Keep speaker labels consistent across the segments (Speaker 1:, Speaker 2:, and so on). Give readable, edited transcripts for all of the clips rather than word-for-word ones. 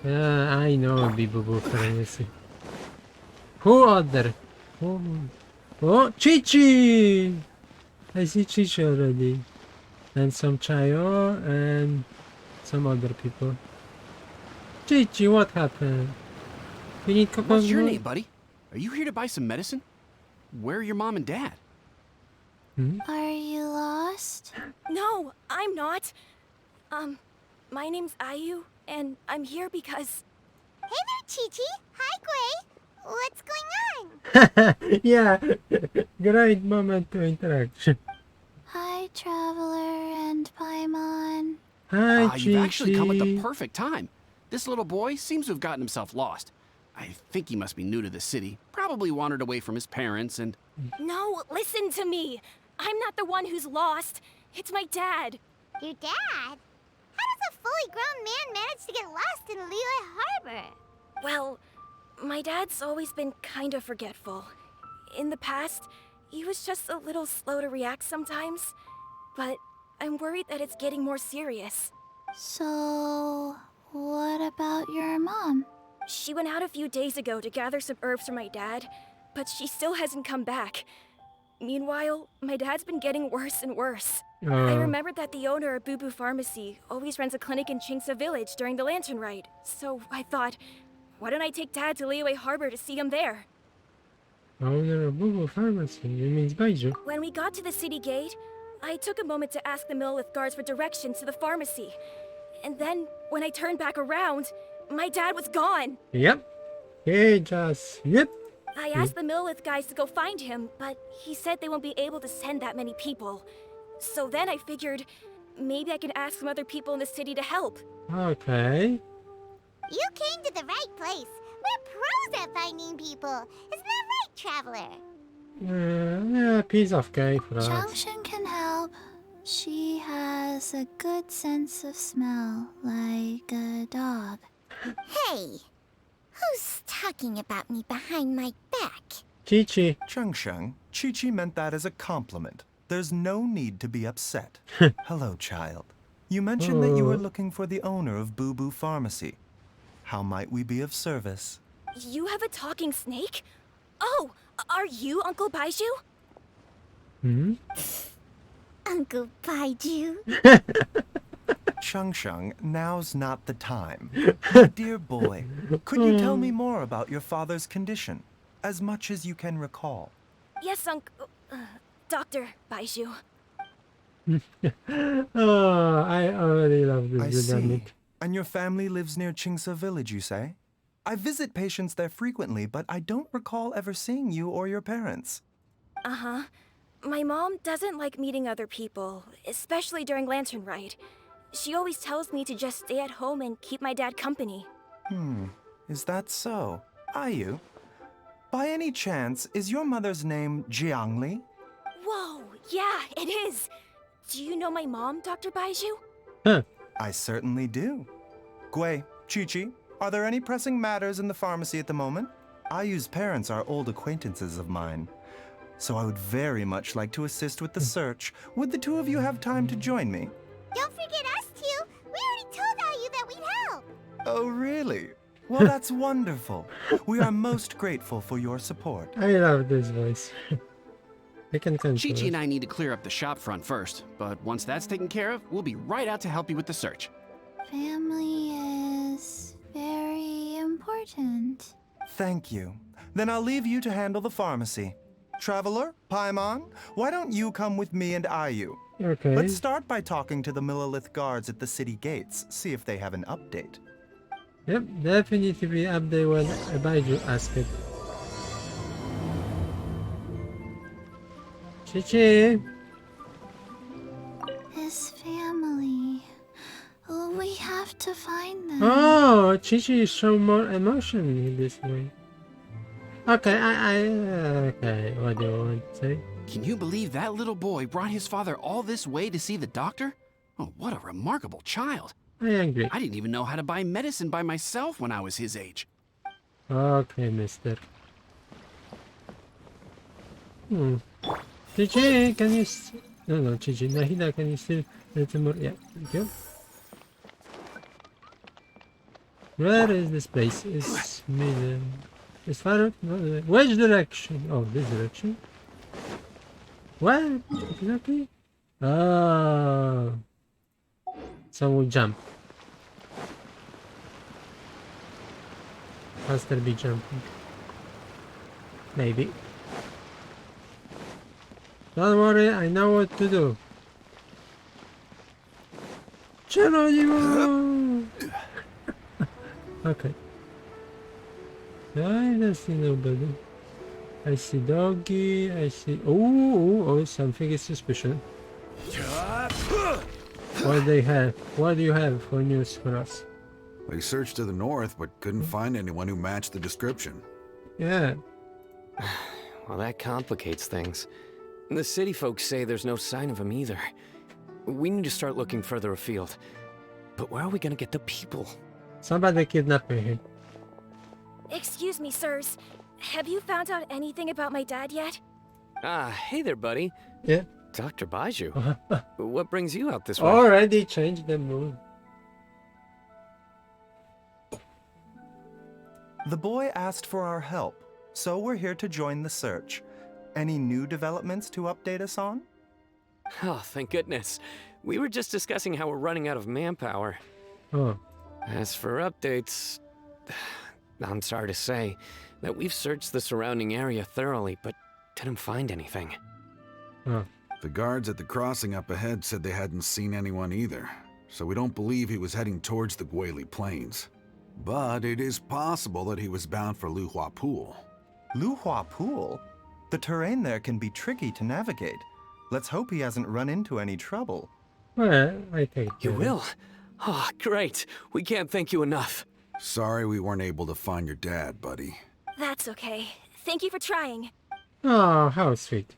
Speaker 1: I know Bibubu pharmacy. Who other? Oh, oh, Chichi! I see Chichi already. And some Chayo and some other people. Chichi, what happened? You need
Speaker 2: What's your
Speaker 1: coconut?
Speaker 2: name, buddy? Are you here to buy some medicine? Where are your mom and dad?
Speaker 1: Hmm?
Speaker 3: Are you lost?
Speaker 4: No, I'm not. My name's Ayu, and I'm here because...
Speaker 3: Hey there, Chi-Chi. Hi, Gray. What's going on?
Speaker 1: Yeah, great moment to interaction.
Speaker 3: Hi, Traveler and Paimon.
Speaker 1: Hi,
Speaker 2: You've actually come at the
Speaker 1: Chichi.
Speaker 2: perfect time. This little boy seems to have gotten himself lost. I think he must be new to the city. Probably wandered away from his parents and...
Speaker 4: No, listen to me. I'm not the one who's lost. It's my dad.
Speaker 3: Your dad? How does a fully grown man manage to get lost in Liyue Harbor?
Speaker 4: Well, my dad's always been kind of forgetful. In the past, he was just a little slow to react sometimes. But I'm worried that it's getting more serious.
Speaker 3: So, what about your mom?
Speaker 4: She went out a few days ago to gather some herbs for my dad, but she still hasn't come back. Meanwhile, my dad's been getting worse and worse. I remembered that the owner of Boo Boo Pharmacy always runs a clinic in Chingsa Village during the Lantern Ride, so I thought, why don't I take Dad to Liyue Harbor to see him there?
Speaker 1: Owner of Bubu Pharmacy. It means Baizu.
Speaker 4: When we got to the city gate, I took a moment to ask the Millith guards for directions to the pharmacy. And then, when I turned back around, my dad was gone.
Speaker 1: Yep. Hey, just yep.
Speaker 4: I asked the Millith guys to go find him, but he said they won't be able to send that many people. So then I figured, maybe I can ask some other people in the city to help.
Speaker 1: Okay.
Speaker 3: You came to the right place. We're pros at finding people. Isn't that right, Traveler?
Speaker 1: Yeah, piece of cake for us.
Speaker 3: Junction can help. She has a good sense of smell, like a dog. Hey, who's talking about me behind my back?
Speaker 1: Chichi.
Speaker 5: Chengsheng, Chi-Chi meant that as a compliment. There's no need to be upset. Hello, child. You mentioned that you were looking for the owner of Boo Boo Pharmacy. How might we be of service?
Speaker 4: You have a talking snake? Oh, are you Uncle Baizu?
Speaker 1: Hmm?
Speaker 3: Uncle Baizu.
Speaker 5: Chengsheng, now's not the time. My dear boy, could you tell me more about your father's condition? As much as you can recall.
Speaker 4: Yes, Uncle... Dr. Baizu.
Speaker 1: Oh, I already love
Speaker 5: I
Speaker 1: this
Speaker 5: see.
Speaker 1: dynamic.
Speaker 5: And your family lives near Chingsa Village, you say? I visit patients there frequently, but I don't recall ever seeing you or your parents.
Speaker 4: Uh-huh. My mom doesn't like meeting other people, especially during Lantern Ride. She always tells me to just stay at home and keep my dad company.
Speaker 5: Is that so? Ayu? By any chance, is your mother's name Jiangli?
Speaker 4: Whoa, yeah, it is. Do you know my mom, Dr. Baizu?
Speaker 1: Huh.
Speaker 5: I certainly do. Gui, Chi-Chi, are there any pressing matters in the pharmacy at the moment? Ayu's parents are old acquaintances of mine, so I would very much like to assist with the search. Would the two of you have time to join me?
Speaker 3: Don't forget us two. We already told Ayu that we'd help.
Speaker 5: Oh, really? Well, that's wonderful. We are most grateful for your support.
Speaker 1: I love this voice. I can control
Speaker 2: Chi-Chi and
Speaker 1: it.
Speaker 2: I need to clear up the shop front first, but once that's taken care of, we'll be right out to help you with the search.
Speaker 3: Family is very important.
Speaker 5: Thank you. Then I'll leave you to handle the pharmacy. Traveler, Paimon, why don't you come with me and Ayu?
Speaker 1: Okay.
Speaker 5: Let's start by talking to the Millilith guards at the city gates, see if they have an update.
Speaker 1: Yep, definitely update when Baizu asked it. Chichi!
Speaker 3: His family. We have to find them.
Speaker 1: Oh, Chichi show more emotion in this way. Okay, okay, what do you want to say?
Speaker 2: Can you believe that little boy brought his father all this way to see the doctor? Oh, what a remarkable child.
Speaker 1: I agree.
Speaker 2: I didn't even know how to buy medicine by myself when I was his age.
Speaker 1: Okay, mister. Chichi, can you... No, Chichi, Nahida, can you still... Yeah, thank you. Where is this place? It's middle. It's far. No, which direction? Oh, this direction. Where exactly? Oh. So we jump. Faster be jumping. Maybe. Don't worry, I know what to do. Geronimo! Okay. I don't see nobody. I see doggy, I see... Oh, something is suspicious. What they have? What do you have for news for us?
Speaker 6: They searched to the north, but couldn't find anyone who matched the description.
Speaker 1: Yeah.
Speaker 7: Well, that complicates things. The city folks say there's no sign of him either. We need to start looking further afield. But where are we gonna get the people?
Speaker 1: Somebody kidnapping him.
Speaker 4: Excuse me, sirs. Have you found out anything about my dad yet?
Speaker 7: Ah, hey there, buddy.
Speaker 1: Yeah.
Speaker 7: Dr. Baizu. What brings you out this way?
Speaker 1: Already changed the mood.
Speaker 5: The boy asked for our help, so we're here to join the search. Any new developments to update us on?
Speaker 7: Oh, thank goodness. We were just discussing how we're running out of manpower.
Speaker 1: Oh.
Speaker 7: As for updates, I'm sorry to say that we've searched the surrounding area thoroughly, but didn't find anything.
Speaker 1: Oh.
Speaker 6: The guards at the crossing up ahead said they hadn't seen anyone either, so we don't believe he was heading towards the Guili Plains. But it is possible that he was bound for Luhua Pool.
Speaker 5: Luhua Pool? The terrain there can be tricky to navigate. Let's hope he hasn't run into any trouble.
Speaker 1: Well, I think
Speaker 7: You will? Oh, great. We can't thank you enough.
Speaker 6: Sorry we weren't able to find your dad, buddy.
Speaker 4: That's okay. Thank you for trying.
Speaker 1: Oh, how sweet.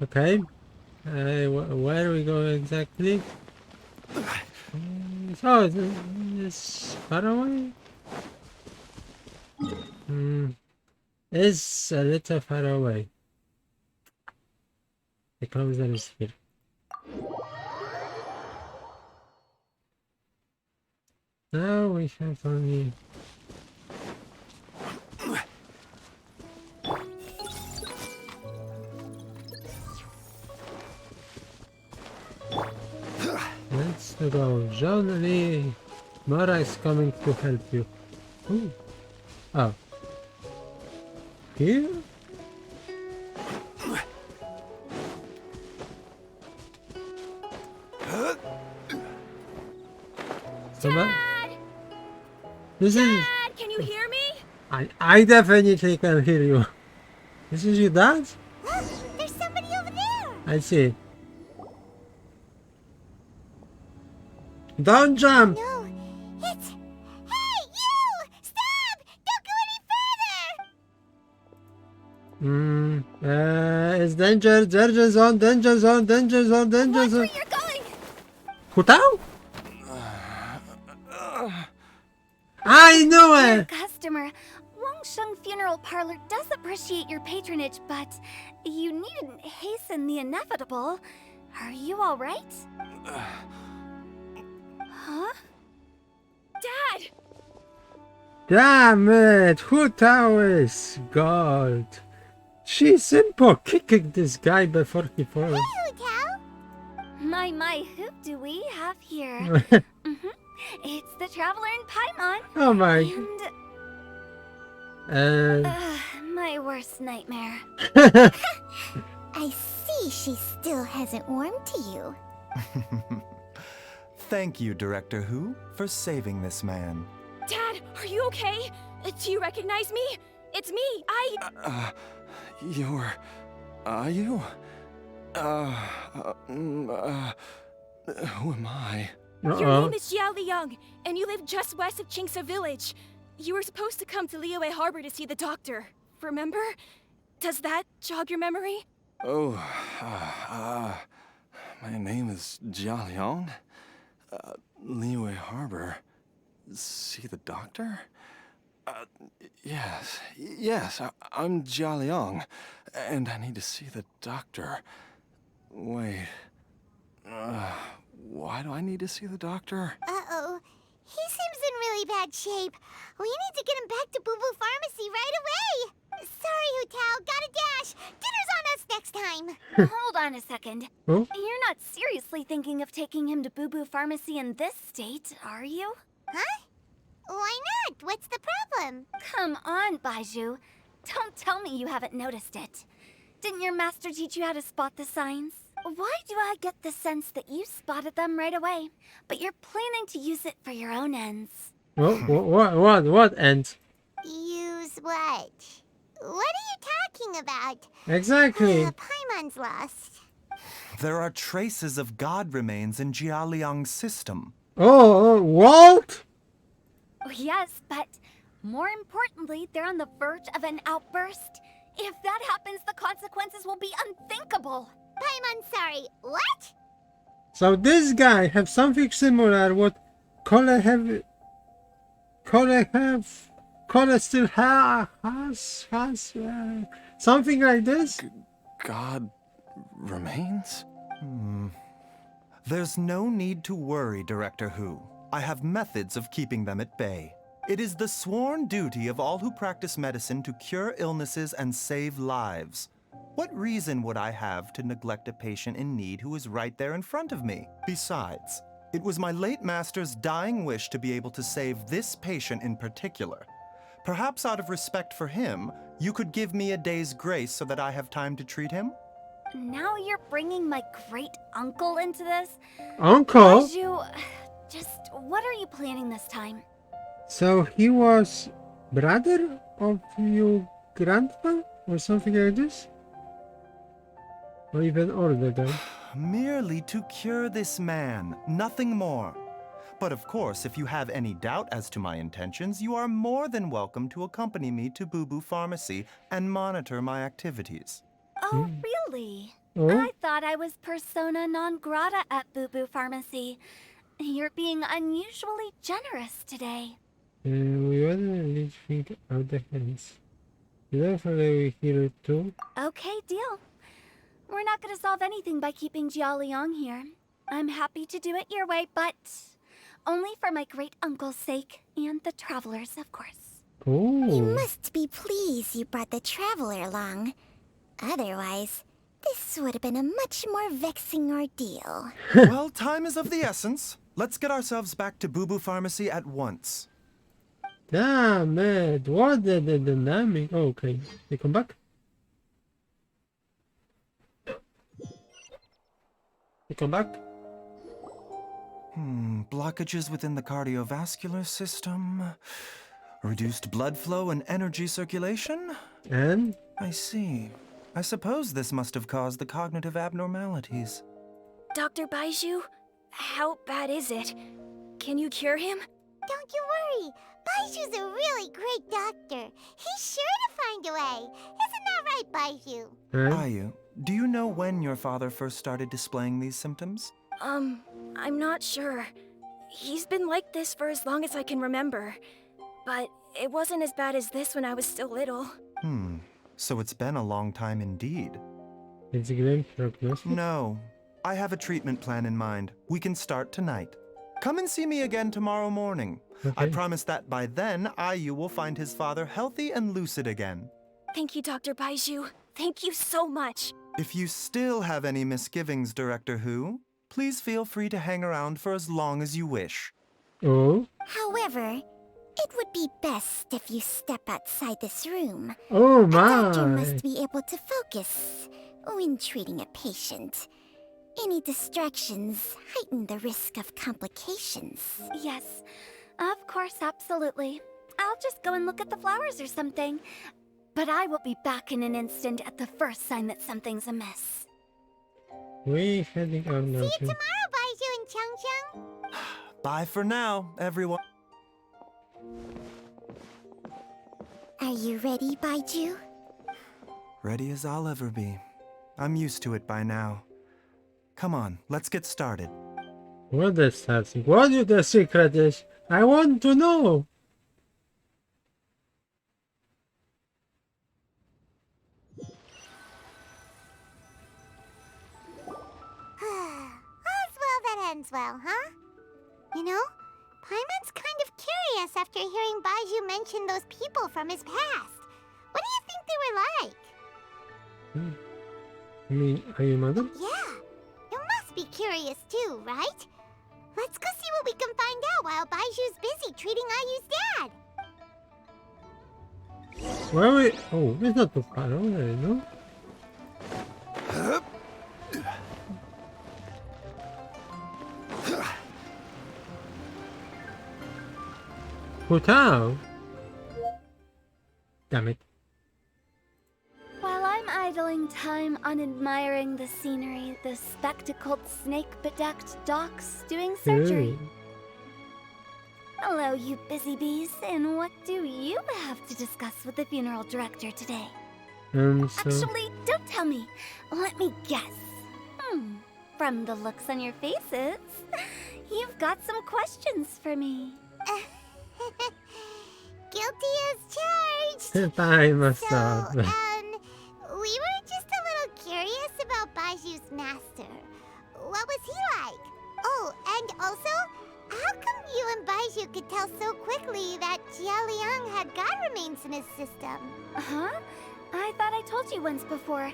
Speaker 1: Okay. Where are we going exactly? Oh, it's far away? It's a little far away. The closer is here. Now we have only... Let's go. John Lee. Mara is coming to help you. Ooh. Oh. Here?
Speaker 4: Dad!
Speaker 1: This is...
Speaker 4: Dad, can you hear me?
Speaker 1: I definitely can hear you. This is your dad?
Speaker 3: Look, there's somebody over there.
Speaker 1: I see. Don't jump!
Speaker 3: No, it's... Hey, you! Stop! Don't go any further!
Speaker 1: It's danger, danger zone, danger zone, danger zone, danger
Speaker 3: Watch
Speaker 1: zone.
Speaker 3: where you're going!
Speaker 1: Hutao? I knew
Speaker 3: Dear
Speaker 1: it!
Speaker 3: customer, Wangsheng Funeral Parlor does appreciate your patronage, but you needn't hasten the inevitable. Are you all right? Huh?
Speaker 4: Dad!
Speaker 1: Damn it! Hutao is gold. She's simple kicking this guy before he falls.
Speaker 3: Hutao? My, who do we have here? It's the Traveler in Paimon.
Speaker 1: Oh my.
Speaker 3: And my worst nightmare. I see she still hasn't warmed to you.
Speaker 5: Thank you, Director Who, for saving this man.
Speaker 4: Dad, are you okay? Do you recognize me? It's me,
Speaker 2: Are you? Who am I?
Speaker 4: Your name is Jiao Liang, and you live just west of Qingsa Village. You were supposed to come to Liyue Harbor to see the doctor. Remember? Does that jog your memory?
Speaker 2: Oh, my name is Jia Liang. Liyue Harbor. See the doctor? Yes, I'm Jia Liang, and I need to see the doctor. Wait, why do I need to see the doctor?
Speaker 3: Uh-oh. He seems really bad shape. We need to get him back to Boo Boo Pharmacy right away. Sorry, Hu-Tao, gotta dash. Dinner's on us next time.
Speaker 8: Hold on a second.
Speaker 1: Oh?
Speaker 8: You're not seriously thinking of taking him to Boo Boo Pharmacy in this state, are you?
Speaker 3: Huh? Why not? What's the problem?
Speaker 8: Come on, Baizu. Don't tell me you haven't noticed it. Didn't your master teach you how to spot the signs? Why do I get the sense that you spotted them right away, but you're planning to use it for your own ends?
Speaker 1: What ends?
Speaker 3: Use what? What are you talking about?
Speaker 1: Exactly.
Speaker 3: Paimon's lost.
Speaker 5: There are traces of god remains in Jialiang's system.
Speaker 1: What?
Speaker 8: Oh, yes, but more importantly, they're on the verge of an outburst. If that happens, the consequences will be unthinkable.
Speaker 3: Paimon, sorry. What?
Speaker 1: So this guy have something similar what Kole still has something like this?
Speaker 9: God remains?
Speaker 5: There's no need to worry, Director Hu. I have methods of keeping them at bay. It is the sworn duty of all who practice medicine to cure illnesses and save lives. What reason would I have to neglect a patient in need who is right there in front of me? Besides, it was my late master's dying wish to be able to save this patient in particular. Perhaps out of respect for him, you could give me a day's grace so that I have time to treat him?
Speaker 8: Now you're bringing my great-uncle into this?
Speaker 1: Uncle?
Speaker 8: Baizu, just what are you planning this time?
Speaker 1: So he was brother of your grandpa or something like this? Or even older than?
Speaker 5: Merely to cure this man, nothing more. But of course, if you have any doubt as to my intentions, you are more than welcome to accompany me to Boo Boo Pharmacy and monitor my activities.
Speaker 8: Oh, really?
Speaker 1: Oh?
Speaker 8: I thought I was persona non grata at Boo Boo Pharmacy. You're being unusually generous today.
Speaker 1: We want to think out the hands. You definitely here too.
Speaker 8: Okay, deal. We're not gonna solve anything by keeping Jialiang here. I'm happy to do it your way, but only for my great-uncle's sake and the travelers, of course.
Speaker 3: You
Speaker 1: Oh.
Speaker 3: must be pleased you brought the traveler along. Otherwise, this would have been a much more vexing ordeal.
Speaker 5: Well, time is of the essence. Let's get ourselves back to Boo Boo Pharmacy at once.
Speaker 1: Damn it. What the dynamic? Oh, okay. They come back? They come back?
Speaker 5: Blockages within the cardiovascular system, reduced blood flow and energy circulation?
Speaker 1: And?
Speaker 5: I see. I suppose this must have caused the cognitive abnormalities.
Speaker 4: Dr. Baizu, how bad is it? Can you cure him?
Speaker 3: Don't you worry. Baiju's a really great doctor. He's sure to find a way. Isn't that right, Baizu?
Speaker 1: And?
Speaker 5: Ayu, do you know when your father first started displaying these symptoms?
Speaker 4: I'm not sure. He's been like this for as long as I can remember. But it wasn't as bad as this when I was still little.
Speaker 5: So it's been a long time indeed.
Speaker 1: It's a grim prognosis.
Speaker 5: No, I have a treatment plan in mind. We can start tonight. Come and see me again tomorrow morning. I
Speaker 1: Okay.
Speaker 5: promise that by then, Ayu will find his father healthy and lucid again.
Speaker 4: Thank you, Dr. Baizu. Thank you so much.
Speaker 5: If you still have any misgivings, Director Hu, please feel free to hang around for as long as you wish.
Speaker 1: Oh?
Speaker 3: However, it would be best if you step outside this room.
Speaker 1: Oh
Speaker 3: A doctor
Speaker 1: my!
Speaker 3: must be able to focus when treating a patient. Any distractions heighten the risk of complications.
Speaker 8: Yes, of course, absolutely. I'll just go and look at the flowers or something. But I will be back in an instant at the first sign that something's amiss.
Speaker 1: We heading out now.
Speaker 3: See you
Speaker 1: too.
Speaker 3: tomorrow, Baizu and Chang.
Speaker 5: Bye for now, everyone.
Speaker 3: Are you ready, Baizu?
Speaker 5: Ready as I'll ever be. I'm used to it by now. Come on, let's get started.
Speaker 1: What the starting? What is the secret is? I want to know.
Speaker 3: All's well that ends well, huh? You know, Paimon's kind of curious after hearing Baizu mention those people from his past. What do you think they were like?
Speaker 1: I mean, are you mother?
Speaker 3: Yeah, you must be curious too, right? Let's go see what we can find out while Baiju's busy treating Ayu's dad.
Speaker 1: Where are we? Oh, it's not too far away, no? Put out. Damn it.
Speaker 8: While I'm idling time on admiring the scenery, the spectacled snake-bedecked docks doing surgery.
Speaker 1: Hey.
Speaker 8: Hello, you busy bees, and what do you have to discuss with the funeral director today?
Speaker 1: So
Speaker 8: Actually, don't tell me. Let me guess. From the looks on your faces, you've got some questions for me.
Speaker 3: Guilty as charged.
Speaker 1: time us
Speaker 3: So,
Speaker 1: up.
Speaker 3: we were just a little curious about Baiju's master. What was he like? Oh, and also, how come you and Baizu could tell so quickly that Jia Liang had god remains in his system?
Speaker 8: Huh? I thought I told you once before.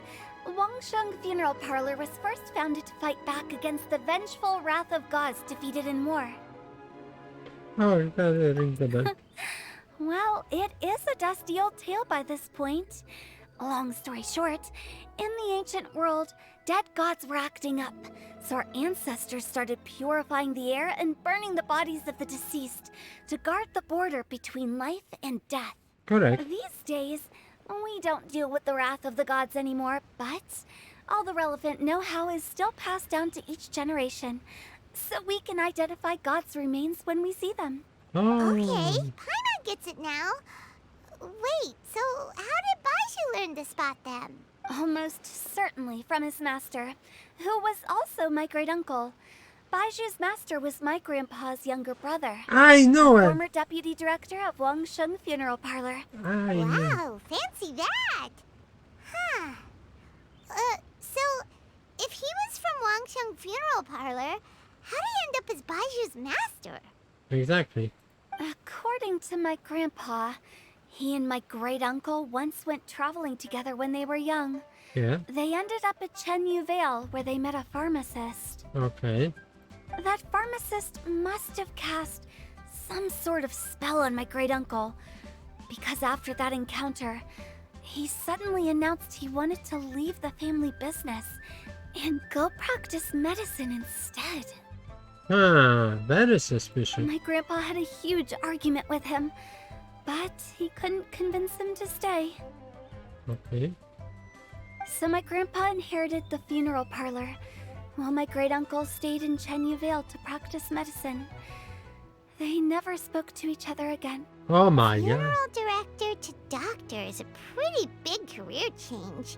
Speaker 8: Wangsheng Funeral Parlor was first founded to fight back against the vengeful wrath of gods defeated in war.
Speaker 1: Oh, that rings a bell.
Speaker 8: Well, it is a dusty old tale by this point. Long story short, in the ancient world, dead gods were acting up, so our ancestors started purifying the air and burning the bodies of the deceased to guard the border between life and death.
Speaker 1: Correct.
Speaker 8: These days, we don't deal with the wrath of the gods anymore, but all the relevant know-how is still passed down to each generation, so we can identify gods' remains when we see them.
Speaker 1: Oh.
Speaker 3: Okay, Paimon gets it now. Wait, so how did Baizu learn to spot them?
Speaker 8: Almost certainly from his master, who was also my great-uncle. Baiju's master was my grandpa's younger brother.
Speaker 1: I know it.
Speaker 8: Former deputy director of Wangsheng Funeral Parlor.
Speaker 1: I know.
Speaker 3: Wow, fancy that. Huh. So if he was from Wangsheng Funeral Parlor, how did he end up as Baiju's master?
Speaker 1: Exactly.
Speaker 8: According to my grandpa, he and my great-uncle once went traveling together when they were young.
Speaker 1: Yeah.
Speaker 8: They ended up at Chenyu Vale, where they met a pharmacist.
Speaker 1: Okay.
Speaker 8: That pharmacist must have cast some sort of spell on my great-uncle, because after that encounter, he suddenly announced he wanted to leave the family business and go practice medicine instead.
Speaker 1: Ah, that is suspicious.
Speaker 8: My grandpa had a huge argument with him, but he couldn't convince him to stay.
Speaker 1: Okay.
Speaker 8: So my grandpa inherited the funeral parlor, while my great-uncle stayed in Chenyu Vale to practice medicine. They never spoke to each other again.
Speaker 1: Oh my god.
Speaker 3: Funeral director to doctor is a pretty big career change.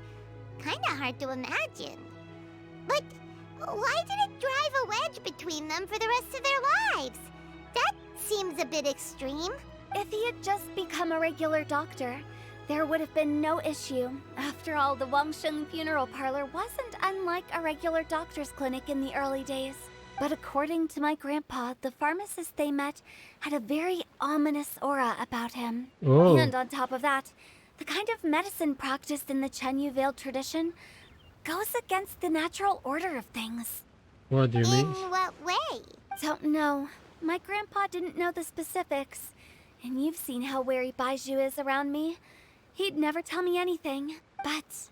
Speaker 3: Kinda hard to imagine. But why did it drive a wedge between them for the rest of their lives? That seems a bit extreme.
Speaker 8: If he had just become a regular doctor, there would have been no issue. After all, the Wangsheng Funeral Parlor wasn't unlike a regular doctor's clinic in the early days. But according to my grandpa, the pharmacist they met had a very ominous aura about him.
Speaker 1: Oh.
Speaker 8: And on top of that, the kind of medicine practiced in the Chenyu Vale tradition goes against the natural order of things.
Speaker 1: What do you
Speaker 3: In
Speaker 1: mean?
Speaker 3: what way?
Speaker 8: Don't know. My grandpa didn't know the specifics. And you've seen how wary Baizu is around me. He'd never tell me anything. But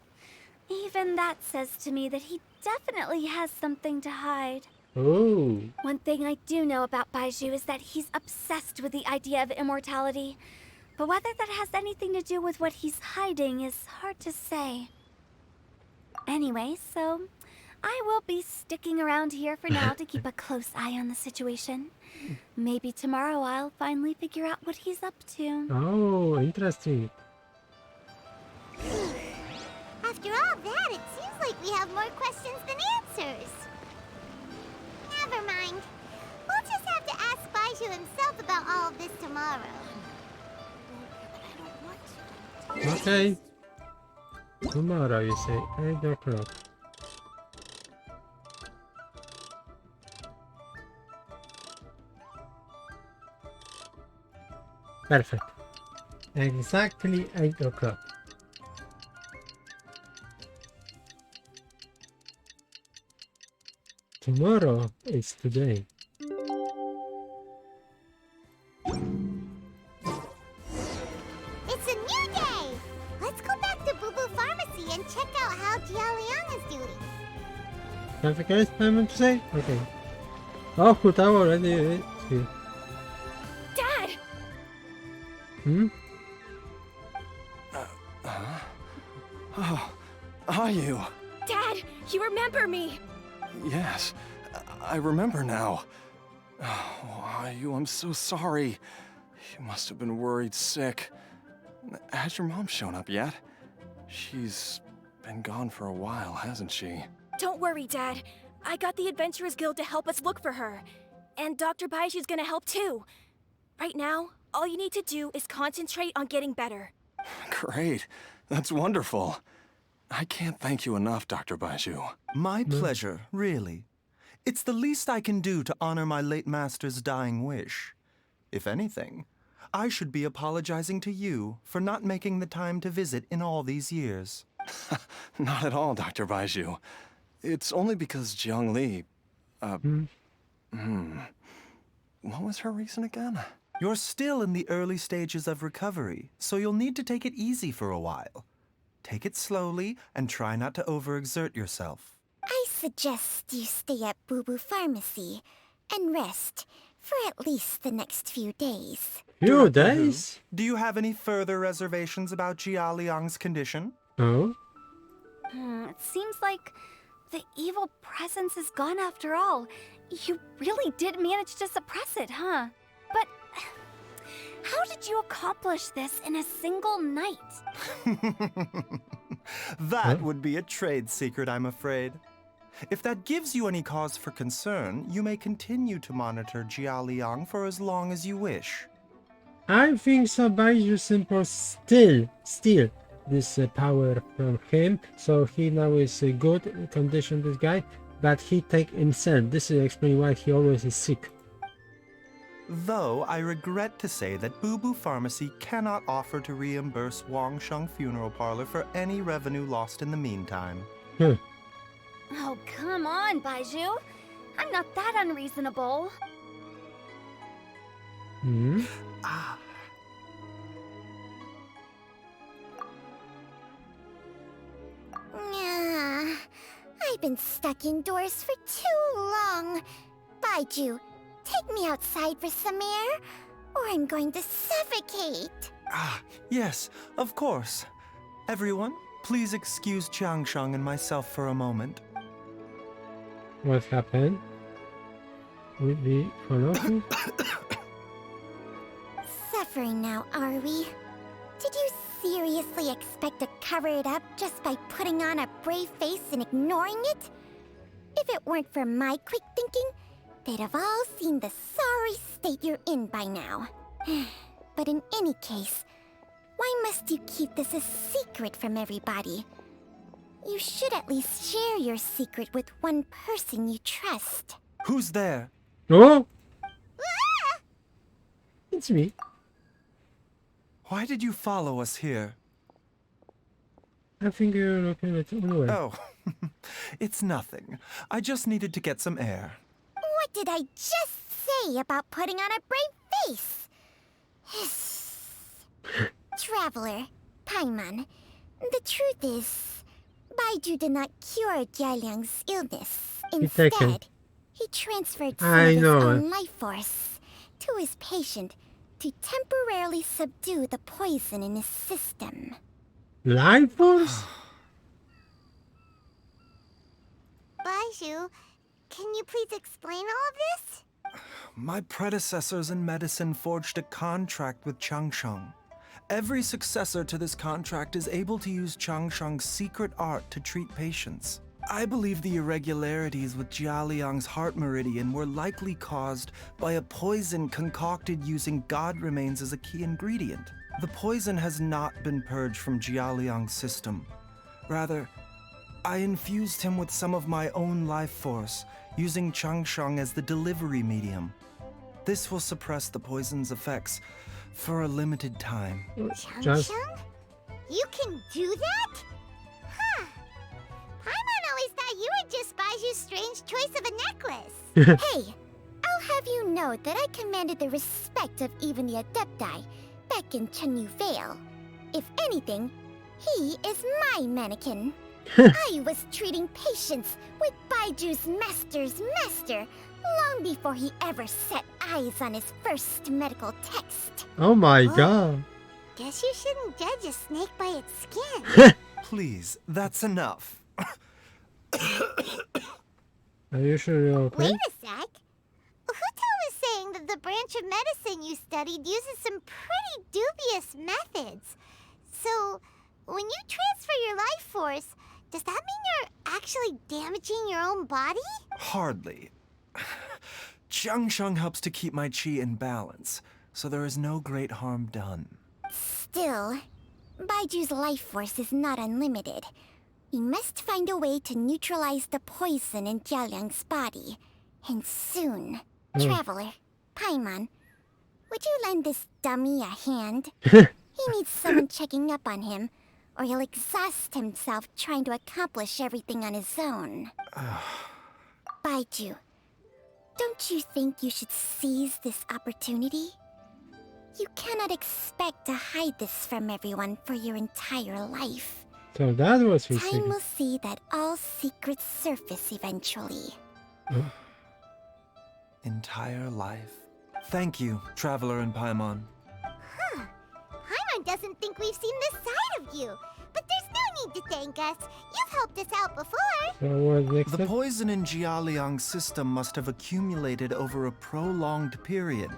Speaker 8: even that says to me that he definitely has something to hide.
Speaker 1: Oh.
Speaker 8: One thing I do know about Baizu is that he's obsessed with the idea of immortality. But whether that has anything to do with what he's hiding is hard to say. Anyway, so I will be sticking around here for now to keep a close eye on the situation. Maybe tomorrow I'll finally figure out what he's up to.
Speaker 1: Oh, interesting.
Speaker 3: After all that, it seems like we have more questions than answers. Never mind. We'll just have to ask Baizu himself about all of this tomorrow.
Speaker 1: Okay. Tomorrow, you say 8 o'clock. Perfect. Exactly 8 o'clock. Tomorrow is today.
Speaker 3: It's a new day! Let's go back to Boo Boo Pharmacy and check out how Jia Liang is doing.
Speaker 1: Something else I meant to say? Okay. Oh, Hutao already is here.
Speaker 4: Dad!
Speaker 1: Hmm?
Speaker 9: Oh, are you?
Speaker 4: Dad, you remember me!
Speaker 9: Yes, I remember now. Oh, Ayu, I'm so sorry. You must have been worried sick. Has your mom shown up yet? She's been gone for a while, hasn't she?
Speaker 4: Don't worry, Dad. I got the Adventurers Guild to help us look for her. And Dr. Baiju's gonna help too. Right now, all you need to do is concentrate on getting better.
Speaker 9: Great. That's wonderful. I can't thank you enough, Dr. Baizu.
Speaker 5: My pleasure, really. It's the least I can do to honor my late master's dying wish. If anything, I should be apologizing to you for not making the time to visit in all these years.
Speaker 9: Not at all, Dr. Baizu. It's only because Jiang Li... What was her reason again?
Speaker 5: You're still in the early stages of recovery, so you'll need to take it easy for a while. Take it slowly and try not to overexert yourself.
Speaker 3: I suggest you stay at Boo Boo Pharmacy and rest for at least the next few days.
Speaker 1: Few
Speaker 5: Director Hu,
Speaker 1: days?
Speaker 5: do you have any further reservations about Jia Liang's condition?
Speaker 1: Oh?
Speaker 8: It seems like the evil presence is gone after all. You really did manage to suppress it, huh? But how did you accomplish this in a single night?
Speaker 5: That would be a trade secret, I'm afraid. If that gives you any cause for concern, you may continue to monitor Jia Liang for as long as you wish.
Speaker 1: I think so. Baizu Simple steal this power from him, so he now is a good condition, this guy, but he take himself. This is explain why he always is sick.
Speaker 5: Though I regret to say that Boo Boo Pharmacy cannot offer to reimburse Wang Sheng Funeral Parlor for any revenue lost in the meantime.
Speaker 8: Oh, come on, Baizu. I'm not that unreasonable.
Speaker 5: Ah.
Speaker 3: I've been stuck indoors for too long. Baizu, take me outside for some air, or I'm going to suffocate.
Speaker 5: Ah, yes, of course. Everyone, please excuse Changsheng and myself for a moment.
Speaker 1: What happened? Will we follow him?
Speaker 3: Suffering now, are we? Did you seriously expect to cover it up just by putting on a brave face and ignoring it? If it weren't for my quick thinking, they'd have all seen the sorry state you're in by now. But in any case, why must you keep this a secret from everybody? You should at least share your secret with one person you trust.
Speaker 5: Who's there?
Speaker 1: Oh! It's me.
Speaker 5: Why did you follow us here?
Speaker 1: I think you're looking at anyway.
Speaker 5: Oh, it's nothing. I just needed to get some air.
Speaker 3: What did I just say about putting on a brave face? Traveler, Paimon, the truth is, Baizu did not cure Jialiang's illness. Instead, he transferred some of his own life force to his patient to temporarily subdue the poison in his system.
Speaker 1: Life force?
Speaker 3: Baizu, can you please explain all of this?
Speaker 5: My predecessors in medicine forged a contract with Changsheng. Every successor to this contract is able to use Changsheng's secret art to treat patients. I believe the irregularities with Jia Liang's heart meridian were likely caused by a poison concocted using god remains as a key ingredient. The poison has not been purged from Jia Liang's system. Rather, I infused him with some of my own life force, using Changsheng as the delivery medium. This will suppress the poison's effects For a limited time.
Speaker 1: Just
Speaker 3: Chung? You can do that? Huh. Paimon always thought you were just Baizu's strange choice of a necklace. Hey, I'll have you know that I commanded the respect of even the Adepti back in Chenyu Vale. If anything, he is my mannequin. I was treating patients with Baiju's master's master long before he ever set eyes on his first medical text.
Speaker 1: oh my god.
Speaker 3: Guess you shouldn't judge a snake by its skin.
Speaker 5: Please, that's enough.
Speaker 1: Are you sure you're okay?
Speaker 3: Wait a sec. Huto was saying that the branch of medicine you studied uses some pretty dubious methods. So, when you transfer your life force, does that mean you're actually damaging your own body?
Speaker 5: Hardly. Jiangsheng helps to keep my chi in balance, so there is no great harm done.
Speaker 3: Still, Baiju's life force is not unlimited. We must find a way to neutralize the poison in Jialiang's body. And soon. Traveler, Paimon, would you lend this dummy a hand? He needs someone checking up on him, or he'll exhaust himself trying to accomplish everything on his own. Baiju, don't you think you should seize this opportunity? You cannot expect to hide this from everyone for your entire life.
Speaker 1: So that was his
Speaker 3: Time
Speaker 1: secret.
Speaker 3: will see that all secrets surface eventually.
Speaker 5: Entire life. Thank you, Traveler and Paimon.
Speaker 3: Paimon doesn't think we've seen this side of you. But there's no need to thank us. You've helped us out before.
Speaker 1: So what's next
Speaker 5: The
Speaker 1: step?
Speaker 5: poison in Jialiang's system must have accumulated over a prolonged period.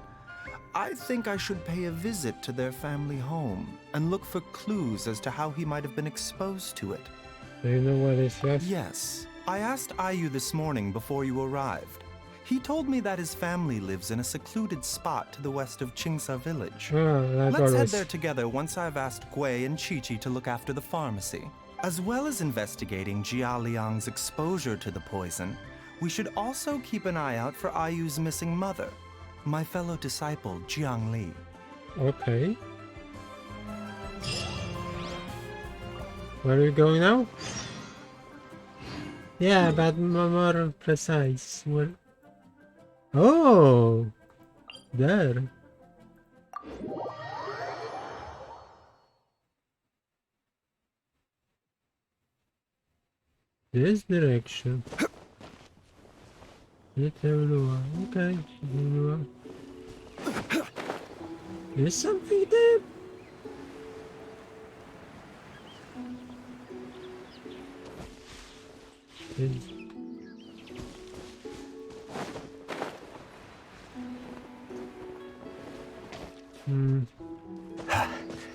Speaker 5: I think I should pay a visit to their family home and look for clues as to how he might have been exposed to it.
Speaker 1: Do you know what is left?
Speaker 5: Yes, I asked Ayu this morning before you arrived. He told me that his family lives in a secluded spot to the west of Qingsa village.
Speaker 1: That
Speaker 5: Let's head
Speaker 1: always.
Speaker 5: there together once I've asked Gui and Chi-Chi to look after the pharmacy. As well as investigating Jia Liang's exposure to the poison, we should also keep an eye out for Ayu's missing mother, my fellow disciple Jiang Li.
Speaker 1: Okay. Where are we going now? Yeah, but more precise. Where? Oh, there. This direction. Let's have a look. Okay. There's something there. There's-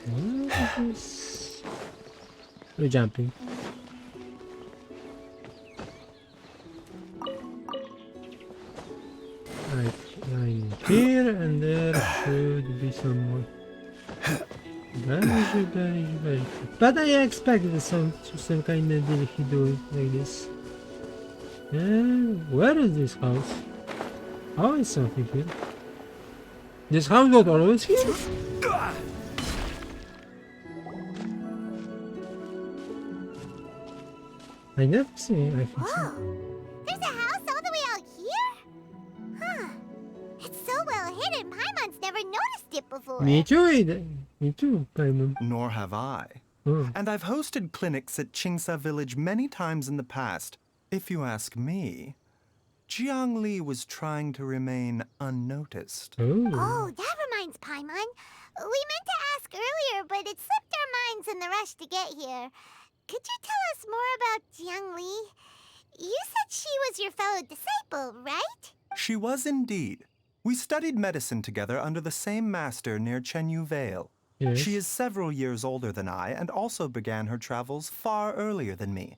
Speaker 1: What is this? We're jumping. Right, I'm here and there should be someone. Very. But I expected some kind of deal he do it like this. Where is this house? Oh, it's something here. This house not always here. I never see. I think so.
Speaker 3: Whoa! There's a house all the way out here? Huh. It's so well hidden, Paimon's never noticed it before.
Speaker 1: Me too. Me too, Paimon.
Speaker 5: Nor have I.
Speaker 1: Oh.
Speaker 5: And I've hosted clinics at Qingsa village many times in the past. If you ask me, Jiang Li was trying to remain unnoticed.
Speaker 3: Oh, that reminds Paimon. We meant to ask earlier, but it slipped our minds in the rush to get here. Could you tell us more about Jiang Li? You said she was your fellow disciple, right?
Speaker 5: She was indeed. We studied medicine together under the same master near Chenyu Vale.
Speaker 1: Yes.
Speaker 5: She is several years older than I and also began her travels far earlier than me.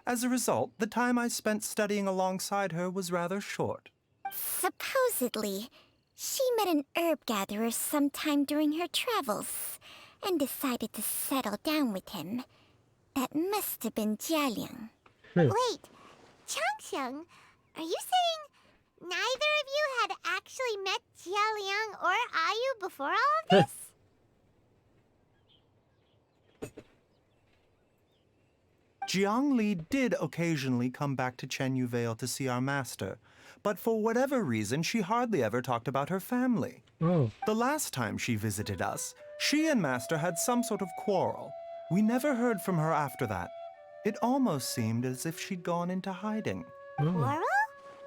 Speaker 5: As a result, the time I spent studying alongside her was rather short.
Speaker 3: Supposedly, she met an herb gatherer sometime during her travels and decided to settle down with him. That must have been Jialiang. Wait, Changxiang, are you saying neither of you had actually met Jialiang or Ayu before all of this?
Speaker 5: Jiangli did occasionally come back to Chenyu Vale to see our master, but for whatever reason, she hardly ever talked about her family.
Speaker 1: Oh.
Speaker 5: The last time she visited us, she and Master had some sort of quarrel. We never heard from her after that. It almost seemed as if she'd gone into hiding.
Speaker 1: Oh.
Speaker 3: Quarrel?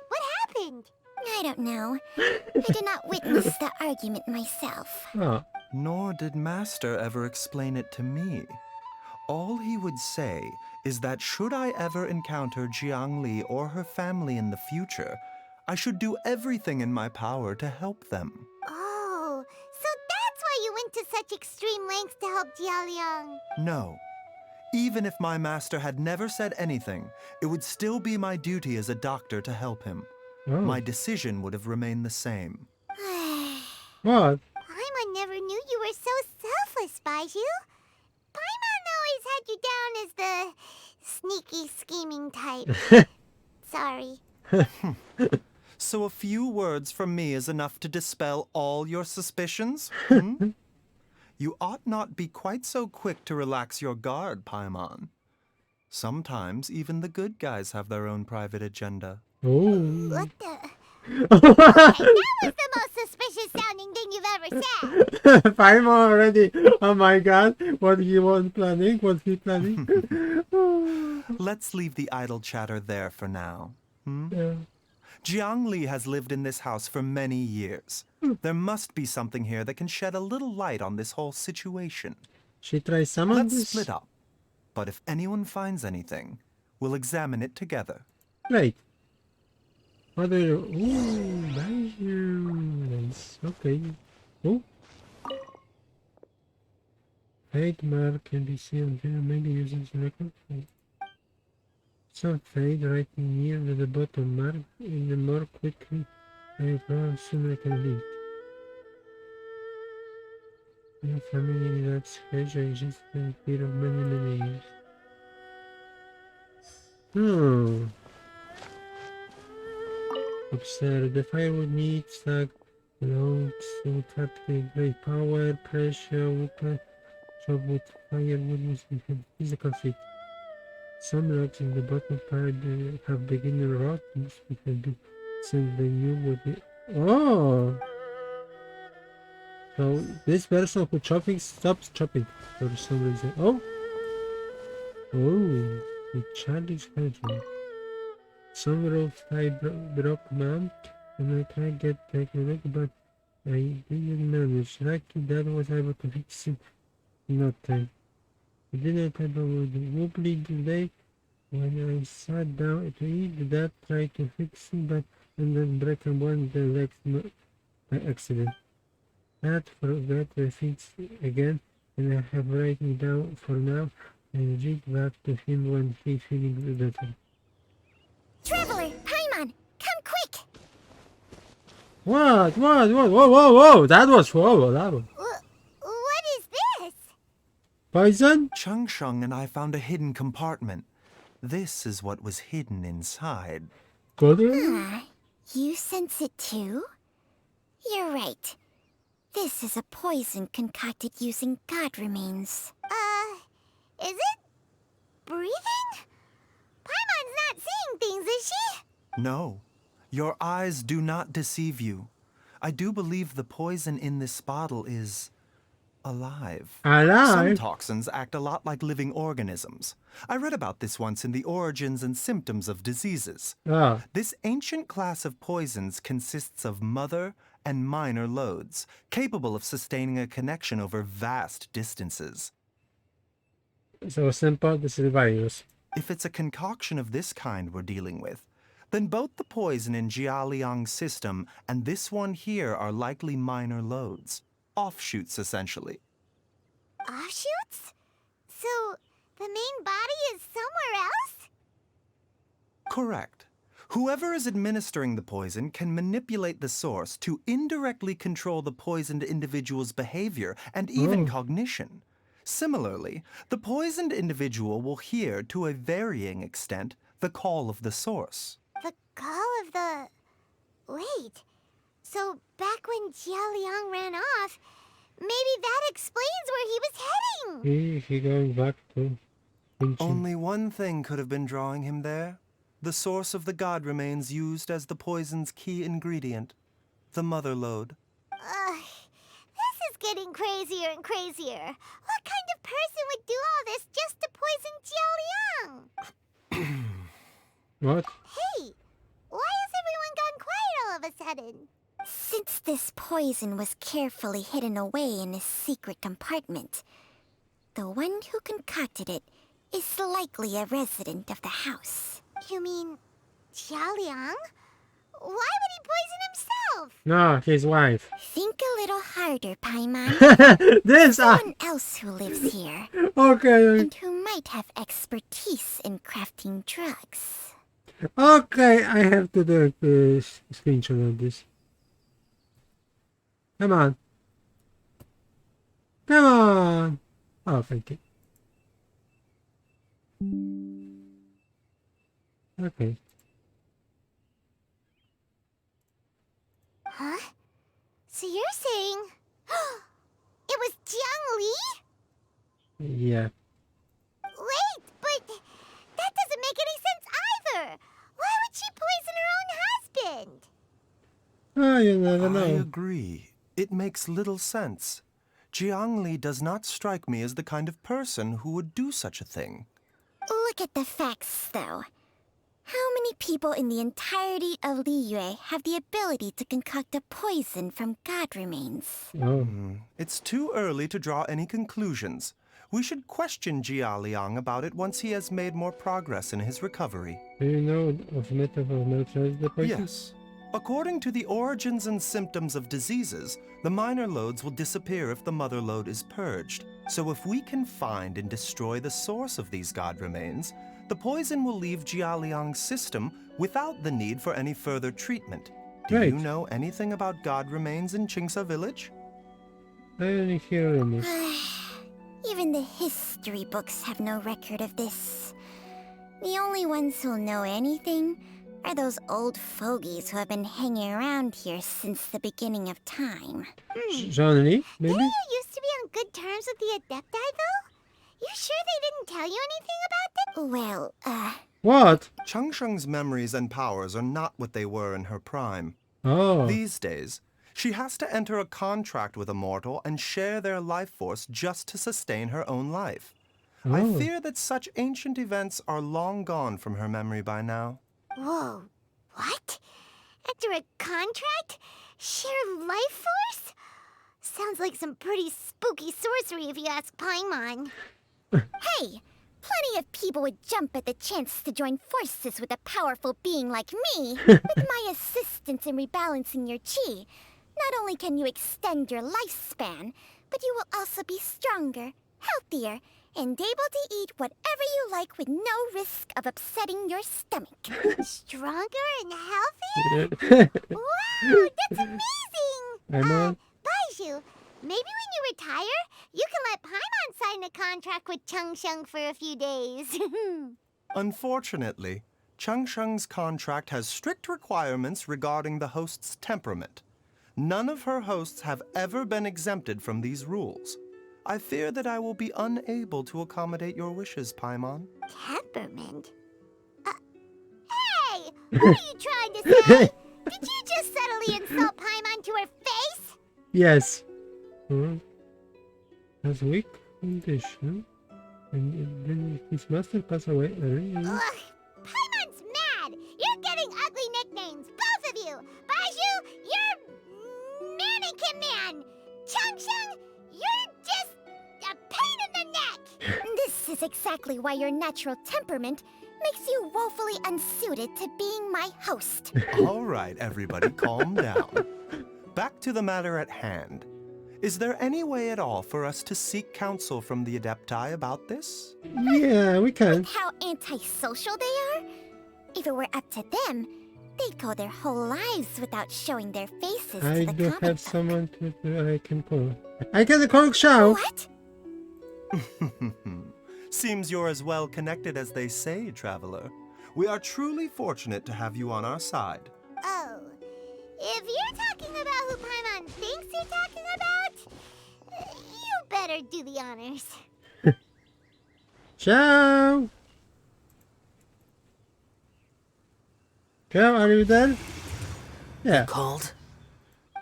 Speaker 3: What happened? I don't know. I did not witness the argument myself.
Speaker 1: Oh.
Speaker 5: Nor did Master ever explain it to me. All he would say is that should I ever encounter Jiangli or her family in the future, I should do everything in my power to help them.
Speaker 3: Oh, so that's why you went to such extreme lengths to help Jialiang.
Speaker 5: No. Even if my master had never said anything, it would still be my duty as a doctor to help him.
Speaker 1: Oh.
Speaker 5: My decision would have remained the same.
Speaker 1: What?
Speaker 3: Paimon never knew you were so selfless, Baizu. Paimon always had you down as the sneaky, scheming type. Sorry.
Speaker 5: So a few words from me is enough to dispel all your suspicions? Hmm? You ought not be quite so quick to relax your guard, Paimon. Sometimes even the good guys have their own private agenda.
Speaker 1: Oh.
Speaker 3: What the? Okay, that was the most suspicious sounding thing you've ever said.
Speaker 1: 5 more already. Oh my god. What he was planning? What's he planning?
Speaker 5: Let's leave the idle chatter there for now.
Speaker 1: Yeah.
Speaker 5: Jiangli has lived in this house for many years. There must be something here that can shed a little light on this whole situation.
Speaker 1: She tries some of
Speaker 5: Let's
Speaker 1: this.
Speaker 5: split up. But if anyone finds anything, we'll examine it together.
Speaker 1: Great. What do you... Ooh, Baizu. Nice. Okay. Oh. Fade mark can be seen there, maybe using the record. Some fade right near the bottom mark in the more quickly I draw sooner I can leave. My family that's hedge exists in fear of many years. Observe the firewood needs stack loads to tap the great power, pressure, weapon, job with firewood must be physical fit. Some rocks in the bottom part have begun to rot, must be since they knew what they... Oh! So this person who chopping stops chopping for some reason. Oh! Oh! The child is hiding. Some ropes I broke man and I tried to get back the leg, but I didn't manage. Lucky Dad was able to fix it in no time. I didn't have a wobbly today. When I sat down to eat, Dad tried to fix it, but ended up breaking one of the legs by accident. Dad forgot to fix it again, and I have written down for now and read back to him when he's feeling better.
Speaker 3: Traveler, Paimon, come quick!
Speaker 1: What? Whoa! That was that was
Speaker 3: What is this?
Speaker 1: poison?
Speaker 5: Chung Sheng and I found a hidden compartment. This is what was hidden inside.
Speaker 1: Good?
Speaker 3: You sense it too? You're right. This is a poison concocted using god remains. Is it? Breathing? Paimon's not seeing things, is she?
Speaker 5: No, your eyes do not deceive you. I do believe the poison in this bottle is alive. Some
Speaker 1: Alive?
Speaker 5: toxins act a lot like living organisms. I read about this once in the Origins and Symptoms of Diseases.
Speaker 1: Ah,
Speaker 5: This ancient class of poisons consists of mother and minor loads, capable of sustaining a connection over vast distances.
Speaker 1: so simple, this is the virus.
Speaker 5: If it's a concoction of this kind we're dealing with, then both the poison in Jialiang's system and this one here are likely minor loads. Offshoots, essentially.
Speaker 3: Offshoots? So, the main body is somewhere else?
Speaker 5: Correct. Whoever is administering the poison can manipulate the source to indirectly control the poisoned individual's behavior and even cognition. Similarly, the poisoned individual will hear, to a varying extent, the call of the source.
Speaker 3: The call of the... Wait. So, back when Jialiang ran off, maybe that explains where he was heading!
Speaker 1: He going back to...
Speaker 5: Only one thing could have been drawing him there. The source of the god remains used as the poison's key ingredient, the mother lode.
Speaker 3: This is getting crazier and crazier. What kind of person would do all this just to poison Jiao Liang?
Speaker 1: What?
Speaker 3: Hey, why has everyone gone quiet all of a sudden? Since this poison was carefully hidden away in a secret compartment, the one who concocted it is likely a resident of the house. You mean Jiao Liang? Why would he poison himself?
Speaker 1: No, his wife.
Speaker 3: Think a little harder, Paimon.
Speaker 1: This
Speaker 3: Someone else who lives here,
Speaker 1: okay.
Speaker 3: and who might have expertise in crafting drugs.
Speaker 1: Okay, I have to do a screenshot of this. Come on. Come on. Oh, thank you. Okay.
Speaker 3: Huh? So you're saying it was Jiang Li?
Speaker 1: Yeah.
Speaker 3: Wait, but that doesn't make any sense either. Why would she poison her own husband?
Speaker 1: Oh, you never
Speaker 5: I
Speaker 1: know.
Speaker 5: agree. It makes little sense. Jiang Li does not strike me as the kind of person who would do such a thing.
Speaker 3: Look at the facts, though. How many people in the entirety of Liyue have the ability to concoct a poison from god remains?
Speaker 1: Oh.
Speaker 5: It's too early to draw any conclusions. We should question Jia Liang about it once he has made more progress in his recovery.
Speaker 1: Do you know of method of neutralize the poison?
Speaker 5: Yes. According to the origins and symptoms of diseases, the minor lodes will disappear if the mother lode is purged. So if we can find and destroy the source of these god remains, the poison will leave Jia Liang's system without the need for any further treatment. Do
Speaker 1: Right.
Speaker 5: you know anything about god remains in Qingsa village?
Speaker 1: I only hear rumors.
Speaker 3: Even the history books have no record of this. The only ones who'll know anything are those old fogies who have been hanging around here since the beginning of time.
Speaker 1: Johnny, maybe?
Speaker 3: Didn't you used to be on good terms with the Adepti, though? You sure they didn't tell you anything about it? Well,
Speaker 1: What?
Speaker 5: Changsheng's memories and powers are not what they were in her prime.
Speaker 1: Oh.
Speaker 5: These days, she has to enter a contract with a mortal and share their life force just to sustain her own life. I
Speaker 1: Oh.
Speaker 5: fear that such ancient events are long gone from her memory by now.
Speaker 3: whoa, what? Enter a contract? Share life force? Sounds like some pretty spooky sorcery if you ask Paimon. Hey, plenty of people would jump at the chance to join forces with a powerful being like me. With my assistance in rebalancing your chi, not only can you extend your lifespan, but you will also be stronger, healthier, and able to eat whatever you like with no risk of upsetting your stomach. Stronger and healthier? Wow, that's amazing!
Speaker 1: I'm on.
Speaker 3: Baizu, maybe when you retire, you can let Paimon sign a contract with Changsheng for a few days.
Speaker 5: Unfortunately, Changsheng's contract has strict requirements regarding the host's temperament. None of her hosts have ever been exempted from these rules. I fear that I will be unable to accommodate your wishes, Paimon.
Speaker 3: Temperament? Hey! What are you trying to say? Did you just subtly insult Paimon to her face?
Speaker 1: Yes. Has weak condition. And then his master passed away early.
Speaker 3: Ugh! Paimon's mad! You're getting ugly nicknames, both of you! Baizu, you're Mannequin Man! Changsheng, you're just a pain in the neck! This is exactly why your natural temperament makes you woefully unsuited to being my host.
Speaker 5: All right, everybody, calm down. Back to the matter at hand. Is there any way at all for us to seek counsel from the Adepti about this?
Speaker 1: Yeah, we can.
Speaker 3: How antisocial they are? If it were up to them, they'd go their whole lives without showing their faces
Speaker 1: I
Speaker 3: to the
Speaker 1: do
Speaker 3: comic
Speaker 1: have
Speaker 3: book.
Speaker 1: someone I can call. I can call Xiao.
Speaker 3: What?
Speaker 5: Seems you're as well connected as they say, traveler. We are truly fortunate to have you on our side.
Speaker 3: Oh, if you're talking about who Paimon thinks you're talking about, you better do the honors.
Speaker 1: Ciao! Ciao, are you there? Yeah,
Speaker 7: Called?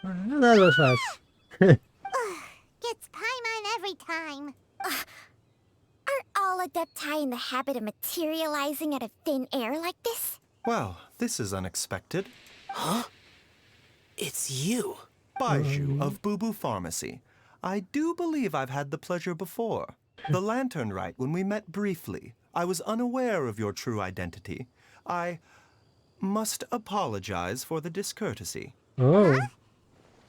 Speaker 1: that was fast.
Speaker 3: Gets Paimon every time. Are all Adepti in the habit of materializing out of thin air like this?
Speaker 5: Well, this is unexpected.
Speaker 7: Huh? It's you.
Speaker 5: Baizu of Boo Pharmacy. I do believe I've had the pleasure before. The Lantern Rite, when we met briefly, I was unaware of your true identity. I must apologize for the discourtesy.
Speaker 1: Oh,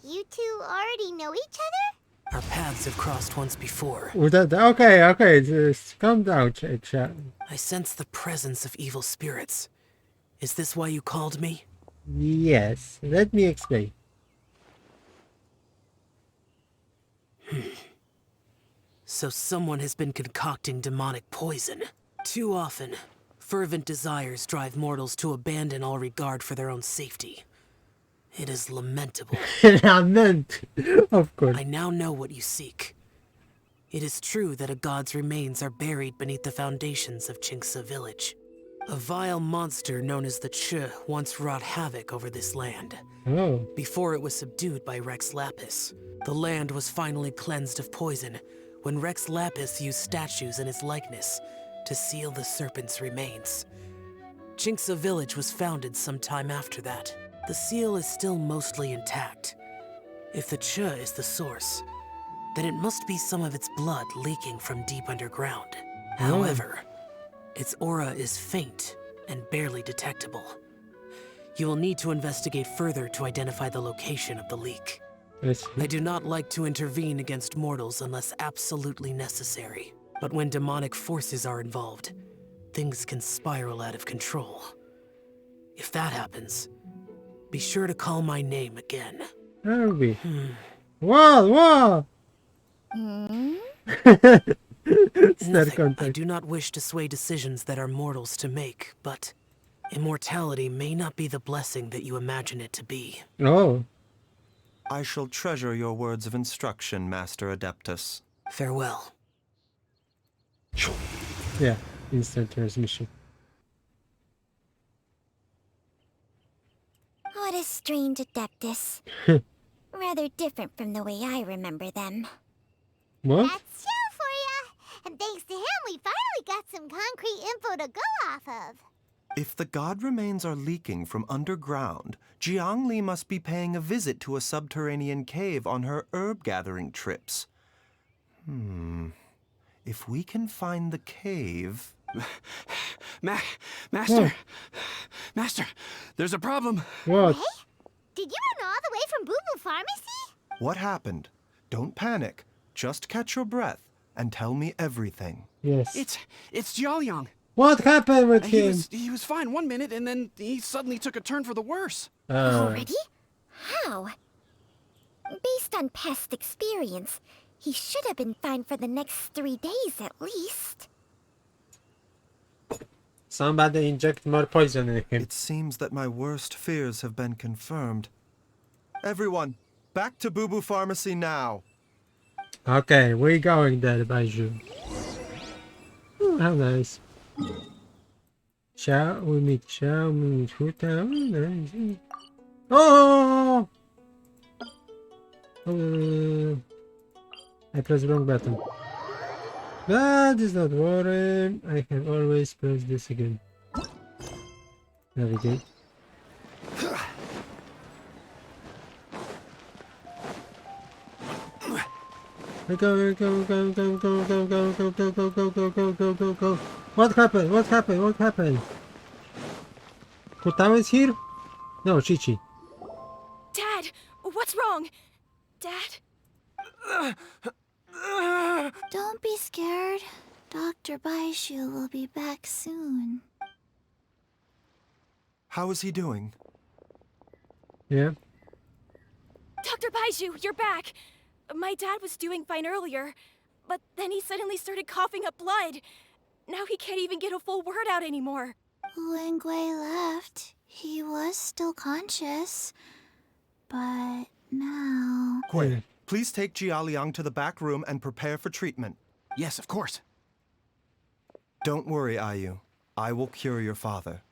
Speaker 3: You two already know each other?
Speaker 7: Our paths have crossed once before.
Speaker 1: okay, just calm down, chat.
Speaker 7: I sense the presence of evil spirits. Is this why you called me?
Speaker 1: Yes, let me explain.
Speaker 7: So someone has been concocting demonic poison. Too often, fervent desires drive mortals to abandon all regard for their own safety. It is lamentable.
Speaker 1: Lament, of course.
Speaker 7: I now know what you seek. It is true that a god's remains are buried beneath the foundations of Chinksa village. A vile monster known as the Ch once wrought havoc over this land.
Speaker 1: Oh,
Speaker 7: Before it was subdued by Rex Lapis, the land was finally cleansed of poison when Rex Lapis used statues in his likeness to seal the serpent's remains. Chinksa village was founded some time after that. The seal is still mostly intact. If the Ch is the source, then it must be some of its blood leaking from deep underground. However, its aura is faint and barely detectable. You will need to investigate further to identify the location of the leak.
Speaker 1: I see.
Speaker 7: I do not like to intervene against mortals unless absolutely necessary. But when demonic forces are involved, things can spiral out of control. If that happens, be sure to call my name again.
Speaker 1: Harvey. Whoa! Start
Speaker 7: Nothing. I
Speaker 1: contact.
Speaker 7: do not wish to sway decisions that are mortals to make, but immortality may not be the blessing that you imagine it to be.
Speaker 1: Oh,
Speaker 5: I shall treasure your words of instruction, Master Adeptus.
Speaker 7: Farewell.
Speaker 1: yeah, instant transmission.
Speaker 3: What a strange Adeptus. Rather different from the way I remember them.
Speaker 1: What?
Speaker 3: That's Shell for ya! And thanks to him, we finally got some concrete info to go off of.
Speaker 5: If the god remains are leaking from underground, Jiangli must be paying a visit to a subterranean cave on her herb-gathering trips. If we can find the cave...
Speaker 2: Master! Master, there's a problem.
Speaker 1: What?
Speaker 3: Did you run all the way from Boo Boo Pharmacy?
Speaker 5: What happened? Don't panic. Just catch your breath and tell me everything.
Speaker 1: Yes.
Speaker 2: It's Jiaoliang.
Speaker 1: What happened with him?
Speaker 2: He was fine one minute, and then he suddenly took a turn for the worse.
Speaker 3: Already? How? Based on past experience, he should have been fine for the next 3 days at least.
Speaker 1: Somebody inject more poison in him.
Speaker 5: It seems that my worst fears have been confirmed. Everyone, back to Boo Boo Pharmacy now.
Speaker 1: Okay, we're going there, Baizu. Oh, how nice. Chow, we meet Huta. Nice. Oh! I pressed the wrong button. That is not worry. I can always press this again. Navigate. Go. What happened? What happened? Kutao is here? No, Chichi.
Speaker 4: Dad, what's wrong? Dad?
Speaker 3: Don't be scared. Dr. Baizu will be back soon.
Speaker 5: How is he doing?
Speaker 1: Yeah.
Speaker 4: Dr. Baizu, you're back! My dad was doing fine earlier, but then he suddenly started coughing up blood. Now he can't even get a full word out anymore.
Speaker 3: When Gui left, he was still conscious. But now...
Speaker 5: Gui, please take Jialiang to the back room and prepare for treatment.
Speaker 2: Yes, of course.
Speaker 5: Don't worry, Ayu. I will cure your father.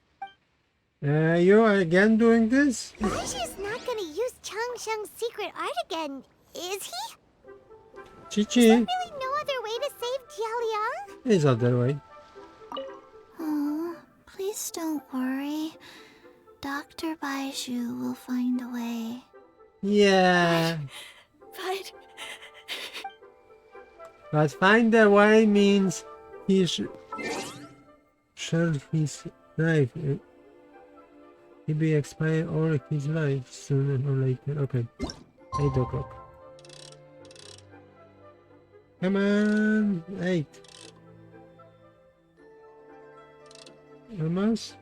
Speaker 1: You are again doing this?
Speaker 3: Baiju's not gonna use Changsheng's secret art again, is he?
Speaker 1: Chi-Chi.
Speaker 3: Really no other way to save Jialiang?
Speaker 1: There's other way.
Speaker 3: Oh, please don't worry. Dr. Baizu will find a way.
Speaker 1: Yeah.
Speaker 4: But
Speaker 1: But find a way means he should his life. He be expired all his life sooner or later. Okay. 8 o'clock. Come on. 8. Almost.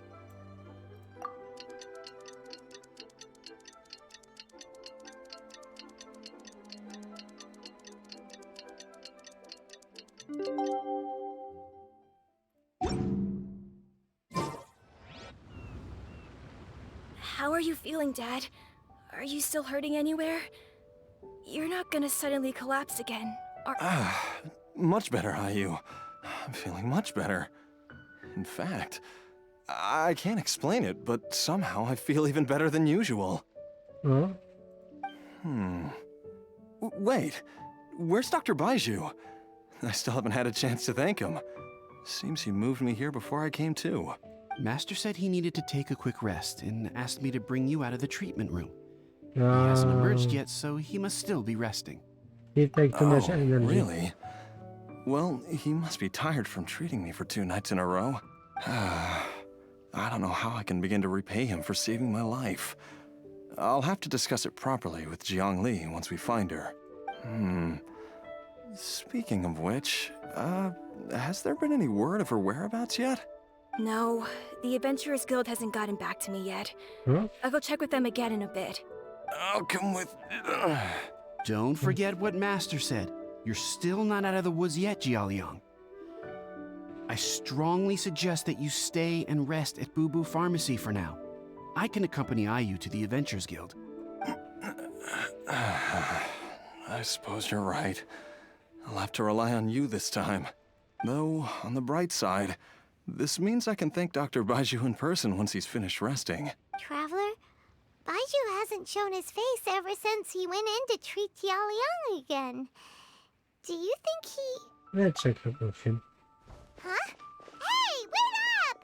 Speaker 4: how are you feeling, Dad? Are you still hurting anywhere? You're not gonna suddenly collapse again, are...
Speaker 9: Much better, Ayu. I'm feeling much better. In fact, I can't explain it, but somehow I feel even better than usual.
Speaker 1: Oh.
Speaker 9: Wait, where's Dr. Baizu? I still haven't had a chance to thank him. Seems he moved me here before I came to.
Speaker 2: Master said he needed to take a quick rest and asked me to bring you out of the treatment room. He hasn't emerged yet, so he must still be resting.
Speaker 1: He takes too much energy.
Speaker 9: Really? Well, he must be tired from treating me for 2 nights in a row. I don't know how I can begin to repay him for saving my life. I'll have to discuss it properly with Jiangli once we find her. Speaking of which, has there been any word of her whereabouts yet?
Speaker 4: No, the Adventurers Guild hasn't gotten back to me yet.
Speaker 1: Huh?
Speaker 4: I'll go check with them again in a bit.
Speaker 9: I'll come with...
Speaker 2: Don't forget what Master said. You're still not out of the woods yet, Jialiang. I strongly suggest that you stay and rest at Boo Boo Pharmacy for now. I can accompany Ayu to the Adventurers Guild.
Speaker 9: I suppose you're right. I'll have to rely on you this time. Though, on the bright side, this means I can thank Dr. Baizu in person once he's finished resting.
Speaker 3: Traveler, Baizu hasn't shown his face ever since he went in to treat Jialiang again. Do you think he...
Speaker 1: Let's check up with him.
Speaker 3: Huh? Hey, wait up!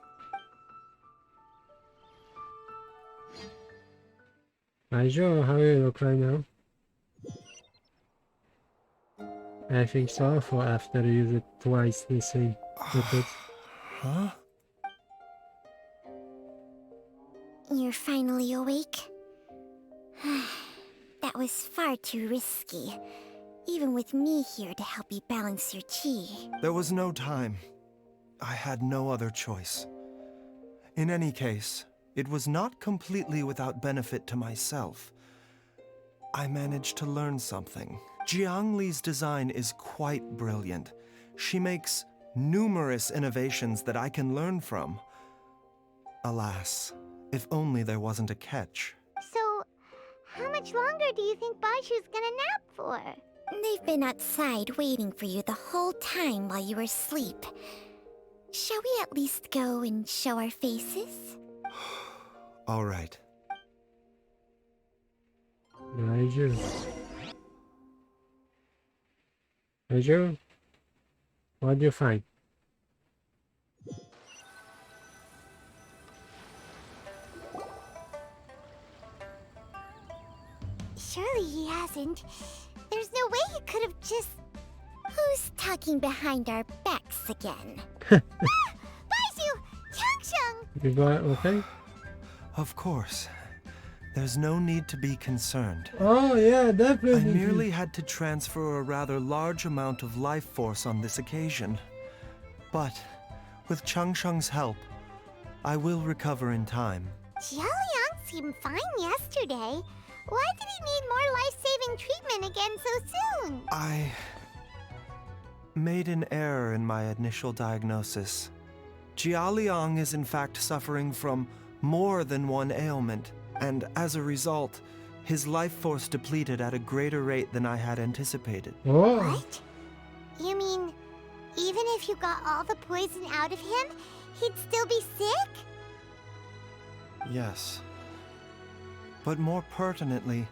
Speaker 1: Baizu, how you look right now? I think so, for after you use it twice the same method.
Speaker 5: Huh?
Speaker 3: You're finally awake? That was far too risky. Even with me here to help you balance your chi.
Speaker 5: There was no time. I had no other choice. In any case, it was not completely without benefit to myself. I managed to learn something. Jiangli's design is quite brilliant. She makes numerous innovations that I can learn from. Alas, if only there wasn't a catch.
Speaker 3: So, how much longer do you think Baiju's gonna nap for? They've been outside waiting for you the whole time while you were asleep. Shall we at least go and show our faces?
Speaker 5: All right.
Speaker 1: Baizu. Baizu? What do you find?
Speaker 3: Surely he hasn't. There's no way he could have just... Who's talking behind our backs again? Baizu! Changsheng!
Speaker 1: You got it okay?
Speaker 5: Of course. There's no need to be concerned.
Speaker 1: Oh yeah, definitely.
Speaker 5: I merely had to transfer a rather large amount of life force on this occasion. But, with Changsheng's help, I will recover in time.
Speaker 3: Jialiang seemed fine yesterday. Why did he need more life-saving treatment again so soon?
Speaker 5: I made an error in my initial diagnosis. Jialiang is in fact suffering from more than one ailment, and as a result, his life force depleted at a greater rate than I had anticipated.
Speaker 1: Oh.
Speaker 3: What? You mean Even if you got all the poison out of him, he'd still be sick?
Speaker 5: Yes. But more pertinently,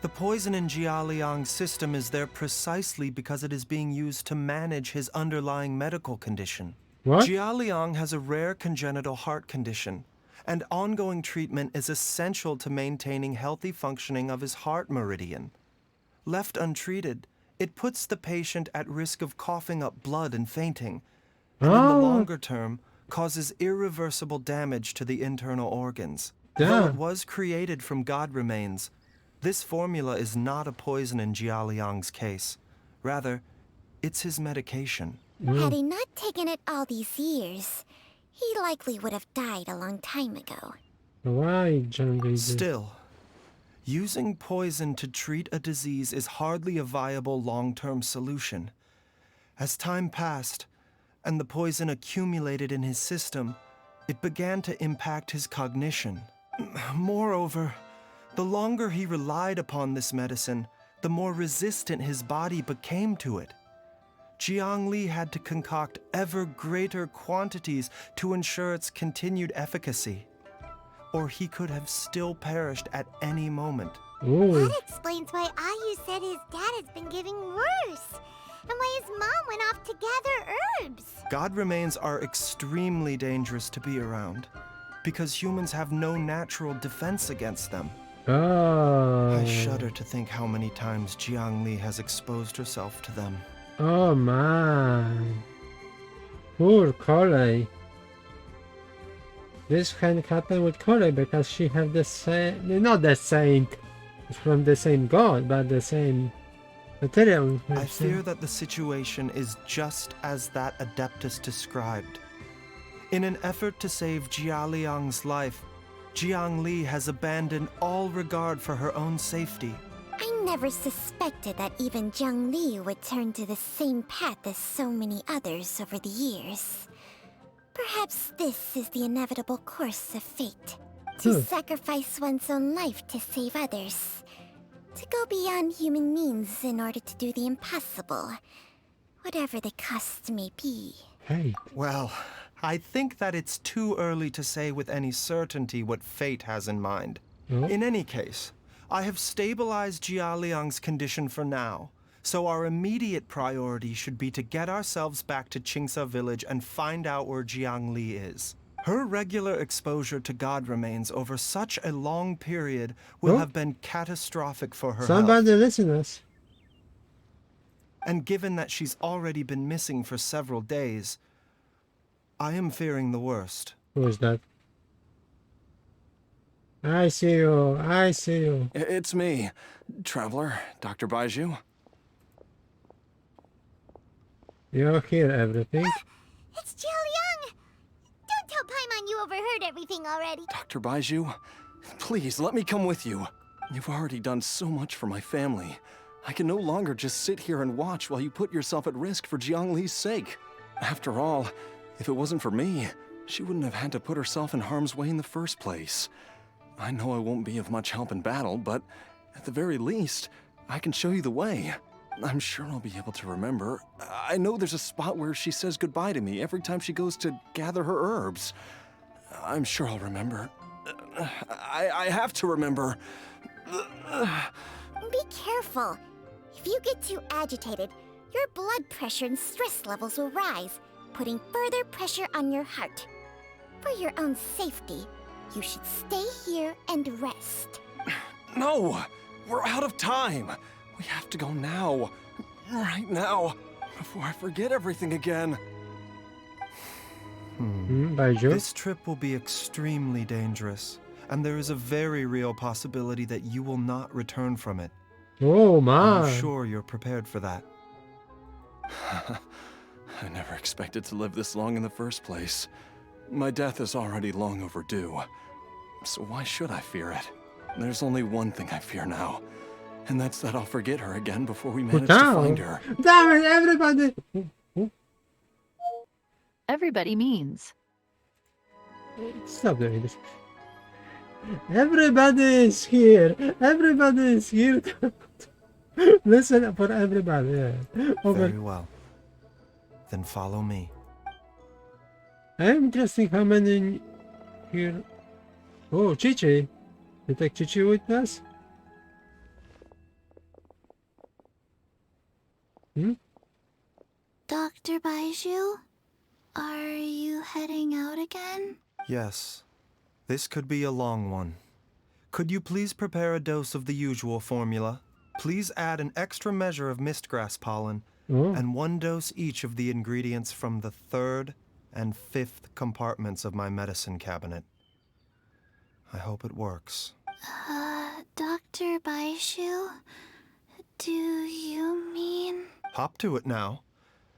Speaker 5: the poison in Jialiang's system is there precisely because it is being used to manage his underlying medical condition.
Speaker 1: What?
Speaker 5: Jialiang has a rare congenital heart condition, and ongoing treatment is essential to maintaining healthy functioning of his heart meridian. Left untreated, it puts the patient at risk of coughing up blood and fainting, and in the longer term, causes irreversible damage to the internal organs. Though it was created from god remains, this formula is not a poison in Jialiang's case. Rather, it's his medication.
Speaker 3: Had he not taken it all these years, he likely would have died a long time ago.
Speaker 1: Why, John?
Speaker 5: Still, using poison to treat a disease is hardly a viable long-term solution. As time passed, and the poison accumulated in his system, it began to impact his cognition. Moreover, the longer he relied upon this medicine, the more resistant his body became to it. Jiang Li had to concoct ever greater quantities to ensure its continued efficacy, or he could have still perished at any moment.
Speaker 1: Ooh.
Speaker 3: That explains why Ayu said his dad has been getting worse, and why his mom went off to gather herbs.
Speaker 5: God remains are extremely dangerous to be around, because humans have no natural defense against them.
Speaker 1: Oh.
Speaker 5: I shudder to think how many times Jiang Li has exposed herself to them.
Speaker 1: Oh man. Poor Kole. This can happen with Kole because she have the same, not the saint from the same god, but the same material.
Speaker 5: I fear that the situation is just as that Adeptus described. In an effort to save Jialiang's life, Jiang Li has abandoned all regard for her own safety.
Speaker 3: I never suspected that even Jiang Li would turn to the same path as so many others over the years. Perhaps this is the inevitable course of fate. To sacrifice one's own life to save others. To go beyond human means in order to do the impossible. Whatever the cost may be.
Speaker 1: Hey.
Speaker 5: Well, I think that it's too early to say with any certainty what fate has in mind.
Speaker 1: Oh.
Speaker 5: In any case, I have stabilized Jialiang's condition for now, so our immediate priority should be to get ourselves back to Qingsa village and find out where Jiang Li is. Her regular exposure to god remains over such a long period will have been catastrophic for her
Speaker 1: Somebody
Speaker 5: health.
Speaker 1: listen us.
Speaker 5: And given that she's already been missing for several days, I am fearing the worst.
Speaker 1: Who is that? I see you. I see you.
Speaker 9: It's me, Traveler, Dr. Baizu.
Speaker 1: You hear everything.
Speaker 3: It's Jialiang! Don't tell Paimon you overheard everything already.
Speaker 9: Dr. Baizu, please let me come with you. You've already done so much for my family. I can no longer just sit here and watch while you put yourself at risk for Jiang Li's sake. After all, if it wasn't for me, she wouldn't have had to put herself in harm's way in the first place. I know I won't be of much help in battle, but at the very least, I can show you the way. I'm sure I'll be able to remember. I know there's a spot where she says goodbye to me every time she goes to gather her herbs. I'm sure I'll remember. I have to remember.
Speaker 3: Be careful. If you get too agitated, your blood pressure and stress levels will rise, putting further pressure on your heart. For your own safety, you should stay here and rest.
Speaker 9: No! We're out of time! We have to go now. Right now. Before I forget everything again.
Speaker 1: Baizu.
Speaker 5: This trip will be extremely dangerous, and there is a very real possibility that you will not return from it.
Speaker 1: Oh my.
Speaker 5: I'm sure you're prepared for that.
Speaker 9: I never expected to live this long in the first place. My death is already long overdue. So why should I fear it? There's only one thing I fear now. And that's that I'll forget her again before we manage to find her.
Speaker 1: Damn it, everybody!
Speaker 10: Everybody means.
Speaker 1: Stop doing this. Everybody is here. Everybody is here. Listen for everybody. Yeah. Okay.
Speaker 5: Very well. Then follow me.
Speaker 1: Interesting how many here. Oh, Chichi. You take Chichi with us? Hmm?
Speaker 3: Dr. Baizu, are you heading out again?
Speaker 5: Yes. This could be a long one. Could you please prepare a dose of the usual formula? Please add an extra measure of mistgrass pollen and 1 dose each of the ingredients from the 3rd and 5th compartments of my medicine cabinet. I hope it works.
Speaker 3: Dr. Baizu, do you mean?
Speaker 5: Hop to it now.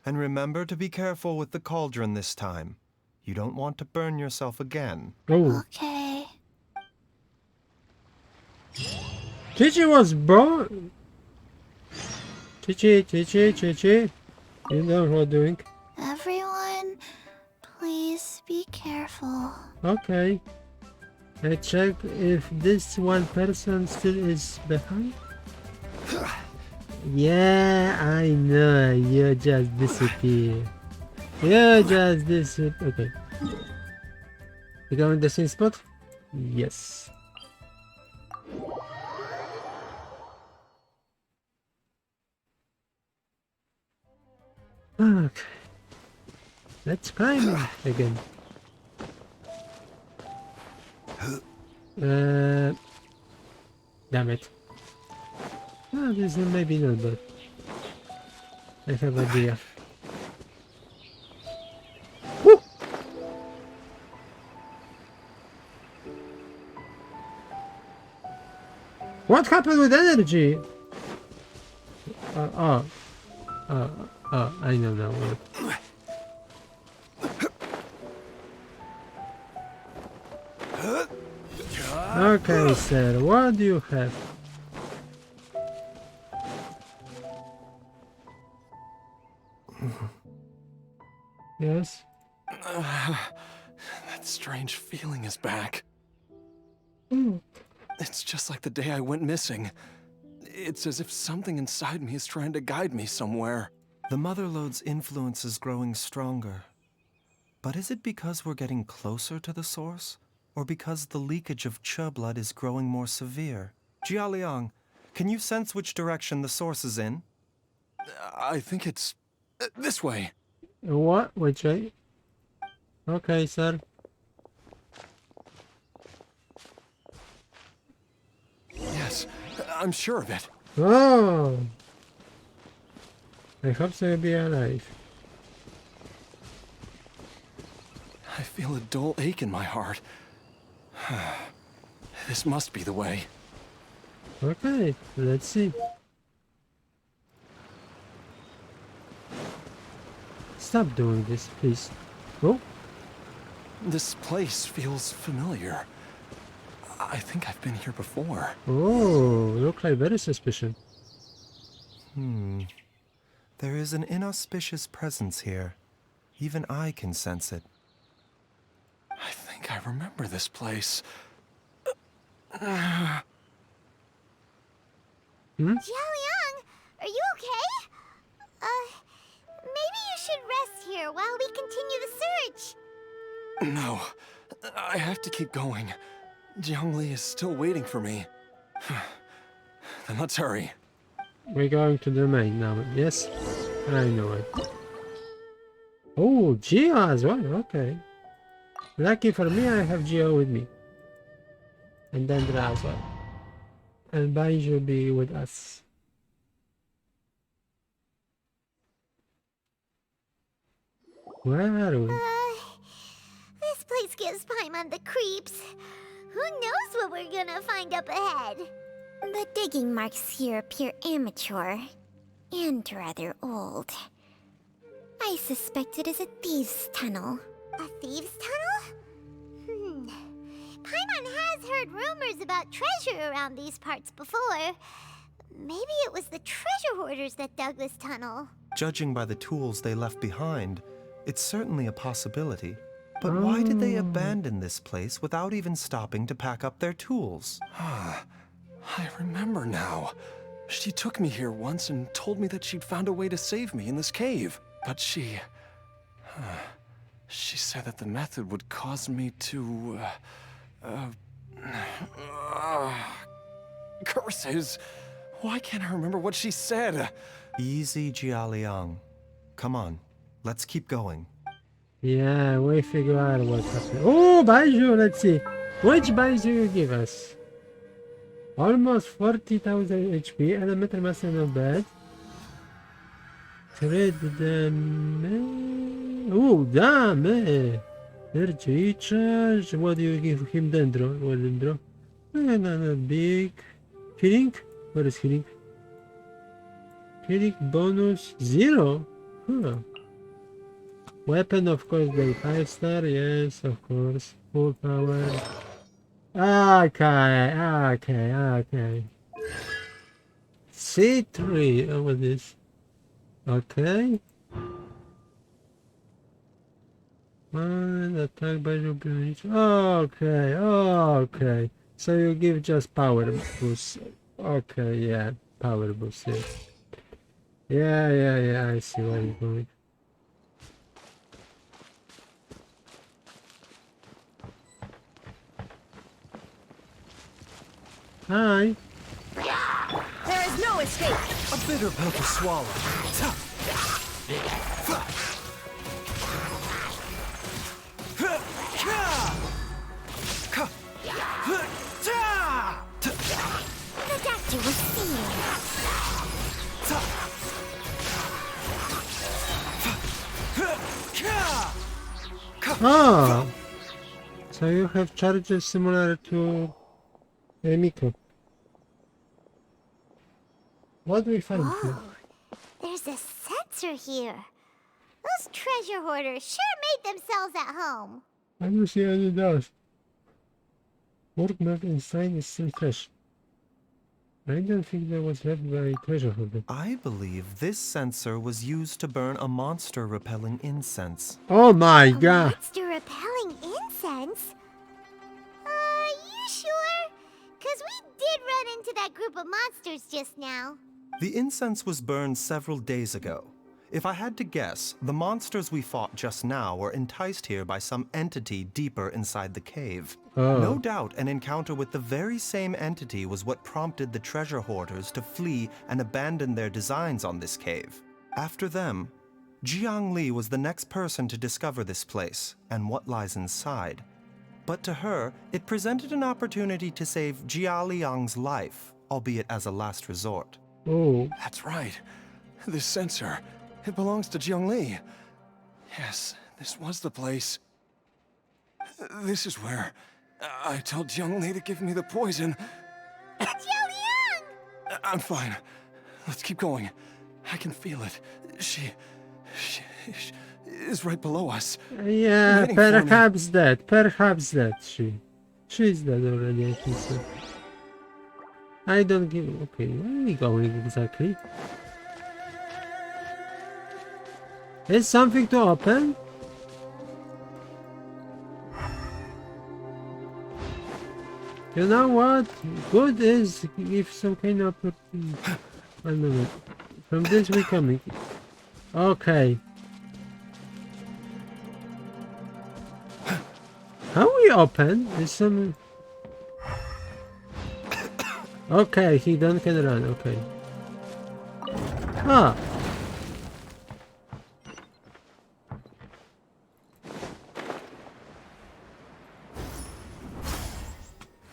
Speaker 5: And remember to be careful with the cauldron this time. You don't want to burn yourself again.
Speaker 1: Oh.
Speaker 3: Okay.
Speaker 1: Chichi was born. Chichi. You know what we're doing.
Speaker 3: Everyone, please be careful.
Speaker 1: Okay. I check if this one person still is behind. Yeah, I know. You just disappear. You just disappear. Okay. You going the same spot? Yes. Okay. Let's climb it again. Damn it. Oh, this is maybe not, but I have idea. Woo! What happened with energy? I know now. Okay, sir, what do you have? Yes?
Speaker 9: That strange feeling is back.
Speaker 1: Mm.
Speaker 9: It's just like the day I went missing. It's as if something inside me is trying to guide me somewhere.
Speaker 5: The Mother Lode's influence is growing stronger. But is it because we're getting closer to the source? Or because the leakage of Che blood is growing more severe? Jialiang, can you sense which direction the source is in?
Speaker 9: I think it's this way.
Speaker 1: What? Which way? Okay, sir.
Speaker 9: Yes, I'm sure of it.
Speaker 1: Oh! I hope so you'll be alive.
Speaker 9: I feel a dull ache in my heart. This must be the way.
Speaker 1: Okay, let's see. Stop doing this, please. Oh?
Speaker 9: This place feels familiar. I think I've been here before.
Speaker 1: Oh, look like very suspicious.
Speaker 5: There is an inauspicious presence here. Even I can sense it.
Speaker 9: I think I remember this place.
Speaker 3: Jialiang, are you okay? Maybe you should rest here while we continue the search.
Speaker 9: No, I have to keep going. Jiangli is still waiting for me. Then let's hurry.
Speaker 1: We're going to the main now, yes? I know it. Oh, Gio as well, okay. Lucky for me, I have Gio with me. And Dendra as well. And Baizu will be with us. Where are we?
Speaker 3: This place gives Paimon the creeps. Who knows what we're gonna find up ahead? The digging marks here appear amateur and rather old. I suspect it is a thieves' tunnel. A thieves' tunnel? Paimon has heard rumors about treasure around these parts before. Maybe it was the treasure hoarders that dug this tunnel.
Speaker 5: Judging by the tools they left behind, it's certainly a possibility. But why did they abandon this place without even stopping to pack up their tools?
Speaker 9: I remember now. She took me here once and told me that she'd found a way to save me in this cave. But she She said that the method would cause me to, curses! Why can't I remember what she said?
Speaker 5: Easy, Jialiang. Come on, let's keep going.
Speaker 1: Yeah, we figure out what happened. Oh, Baizu, let's see. Which Baizu you give us? Almost 40,000 HP, elemental master not bad. Trade them. Oh, damn! Energy charge. What do you give him? Dendro. What dendro? Not big. Healing? What is healing? Healing bonus 0. Huh. Weapon, of course, the 5-star. Yes, of course. Full power. Okay. C3. Oh, what is? Okay. Attack by your ability. Okay. So you give just power boost. Okay, yeah. Power boost, yeah. Yeah, I see where you're going. Hi.
Speaker 4: There is no escape!
Speaker 5: A bitter pill to swallow.
Speaker 3: The doctor was seeing.
Speaker 1: Ah. So you have charges similar to Miko. What do we find here?
Speaker 3: Whoa, there's a sensor here. Those treasure hoarders sure made themselves at home.
Speaker 1: I don't see any dust. Work map inside is still fresh. I don't think that was left by treasure holder.
Speaker 5: I believe this sensor was used to burn a monster repelling incense.
Speaker 1: Oh my
Speaker 3: A
Speaker 1: god!
Speaker 3: monster repelling incense? You sure? 'Cause we did run into that group of monsters just now.
Speaker 5: The incense was burned several days ago. If I had to guess, the monsters we fought just now were enticed here by some entity deeper inside the cave.
Speaker 1: Oh.
Speaker 5: No doubt an encounter with the very same entity was what prompted the treasure hoarders to flee and abandon their designs on this cave. After them, Jiang Li was the next person to discover this place and what lies inside. But to her, it presented an opportunity to save Jia Liang's life, albeit as a last resort.
Speaker 1: Oh.
Speaker 9: That's right. This sensor, it belongs to Jiangli. Yes, this was the place. This is where I told Jiangli to give me the poison.
Speaker 3: Jialiang!
Speaker 9: I'm fine. Let's keep going. I can feel it. She is right below us.
Speaker 1: Yeah,
Speaker 9: Waiting for me.
Speaker 1: perhaps that. She's dead already, I think so. I don't give. Okay, where are we going exactly? Is something to open? You know what? Good is if some kind of. I don't know. From this we coming. Okay. How we open? Is some. Okay, he don't can run. Okay. Ah.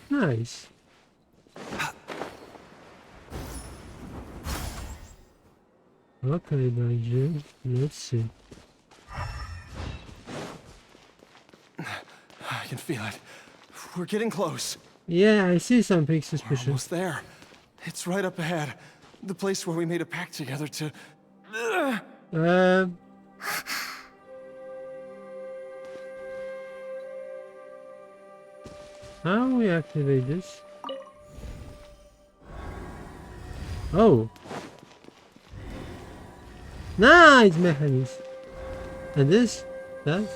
Speaker 1: Nice. Okay, Baizu. Let's see.
Speaker 9: I can feel it. We're getting close.
Speaker 1: Yeah, I see something
Speaker 9: We're
Speaker 1: suspicious.
Speaker 9: almost there. It's right up ahead. The place where we made a pact together to...
Speaker 1: How we activate this? Oh. Nice mechanism. And this? That?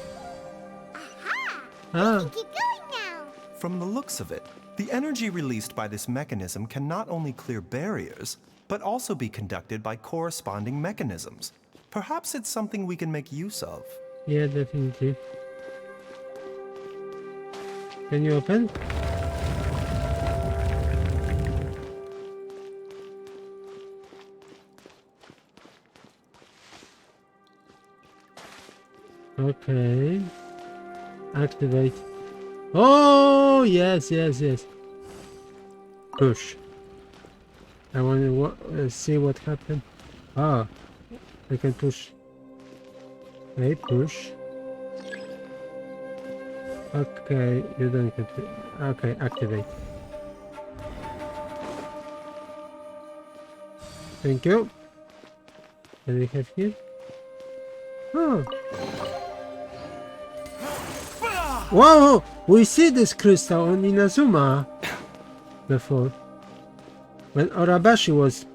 Speaker 3: Aha!
Speaker 1: Ah.
Speaker 3: We can keep going now.
Speaker 5: From the looks of it, the energy released by this mechanism can not only clear barriers, but also be conducted by corresponding mechanisms. Perhaps it's something we can make use of.
Speaker 1: Yeah, definitely. Can you open? Okay. Activate. Oh, yes, yes, yes. Push. I want to see what happened. Ah, I can push. Okay, push. Okay, you don't get it. Okay, activate. Thank you. What do we have here? Oh. Whoa! We see this crystal on Inazuma before. When Orabashi was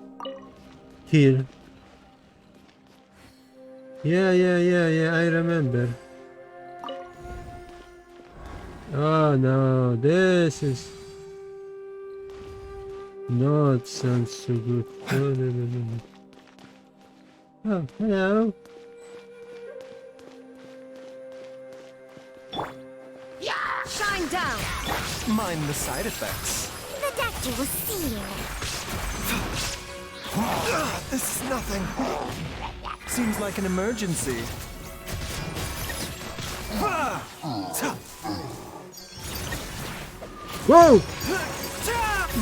Speaker 1: here. Yeah, I remember. Oh no, this is not sounds so good. No. Oh, hello.
Speaker 11: Shine down!
Speaker 5: Mind the side effects.
Speaker 3: The doctor will see you now.
Speaker 5: This is nothing. Seems like an emergency.
Speaker 1: Whoa!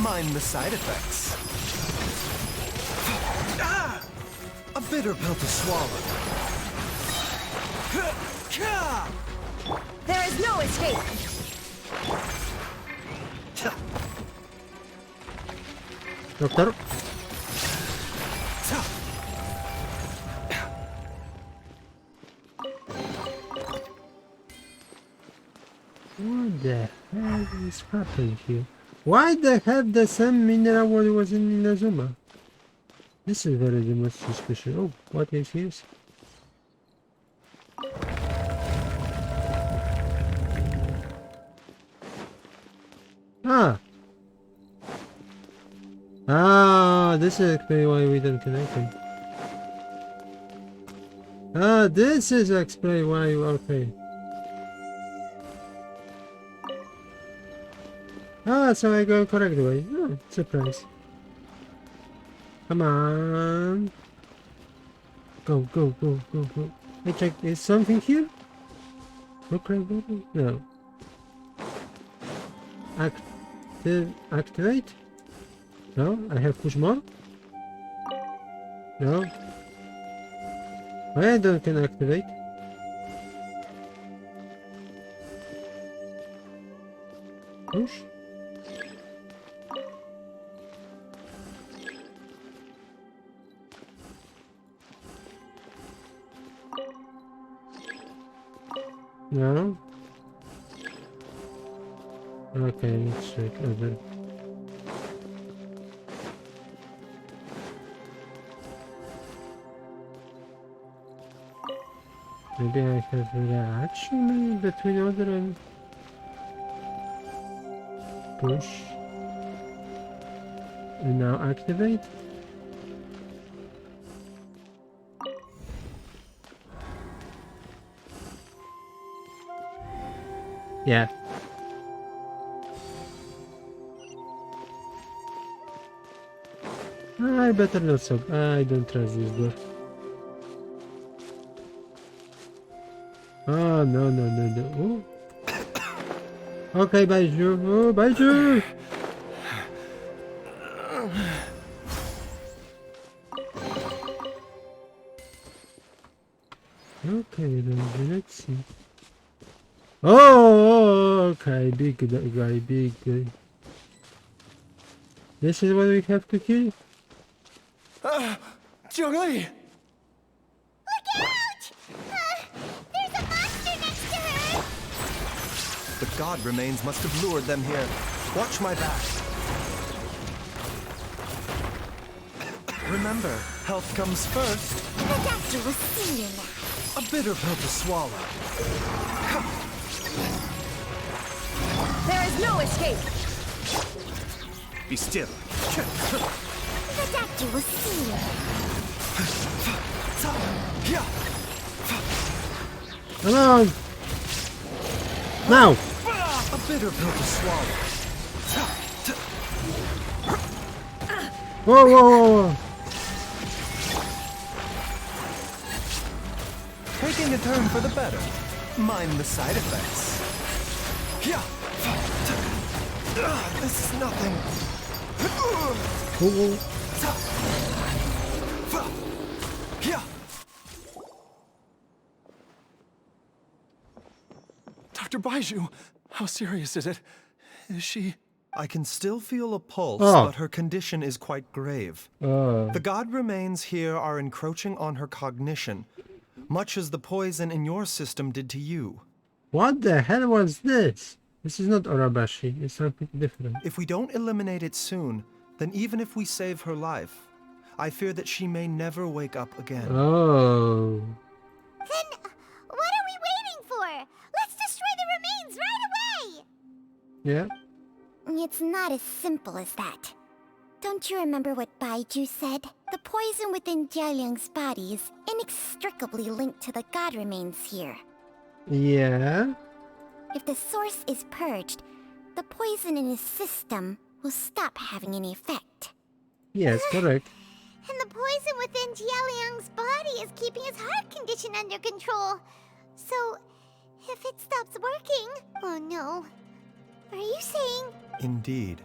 Speaker 5: Mind the side effects. A bitter pill to swallow.
Speaker 11: There is no escape!
Speaker 1: Doctor? What the hell is happening here? Why they have the same mineral what was in Inazuma? This is very much suspicious. Oh, what is this? This is explain why we don't connect them. This is explain why, okay. So I go correct way. Oh, surprise. Come on. Go. I check, is something here? Okay, no. Activate? No, I have push more? No. Why I don't can activate? Push? No. Okay, let's check other. Maybe I have a reaction between other and push. And now activate. Yeah. I better not so. I don't trust this door. Oh, no. Oh. Okay, Baizu. Oh, Baizu! Okay, then let's see. Oh, okay, big guy, big guy. This is what we have to kill?
Speaker 5: Zhongli!
Speaker 3: Look out! There's a monster next to her!
Speaker 5: The god remains must have lured them here. Watch my back. Remember, health comes first.
Speaker 3: The doctor will see you now.
Speaker 5: A bitter pill to swallow.
Speaker 11: There is no escape!
Speaker 5: Be still.
Speaker 3: The doctor will see you.
Speaker 1: Come on! Now!
Speaker 5: A bitter pill to swallow.
Speaker 1: Whoa, whoa, whoa, whoa!
Speaker 5: Taking a turn for the better. Mind the side effects. Yeah. This is nothing.
Speaker 1: Whoa.
Speaker 5: Yeah.
Speaker 9: Dr. Baizu, how serious is it? Is she...
Speaker 5: I can still feel a pulse,
Speaker 1: Oh.
Speaker 5: but her condition is quite grave.
Speaker 1: Oh.
Speaker 5: The god remains here are encroaching on her cognition, much as the poison in your system did to you.
Speaker 1: What the hell was this? This is not Orabashi, it's something different.
Speaker 5: If we don't eliminate it soon, then even if we save her life, I fear that she may never wake up again.
Speaker 1: Oh.
Speaker 3: Then what are we waiting for? Let's destroy the remains right away!
Speaker 1: Yeah?
Speaker 3: It's not as simple as that. Don't you remember what Baizu said? The poison within Jialiang's body is inextricably linked to the god remains here.
Speaker 1: Yeah?
Speaker 3: If the source is purged, the poison in his system will stop having any effect.
Speaker 1: Yes, correct.
Speaker 3: And the poison within Jialiang's body is keeping his heart condition under control. So, if it stops working... Oh no. Are you saying...
Speaker 5: Indeed.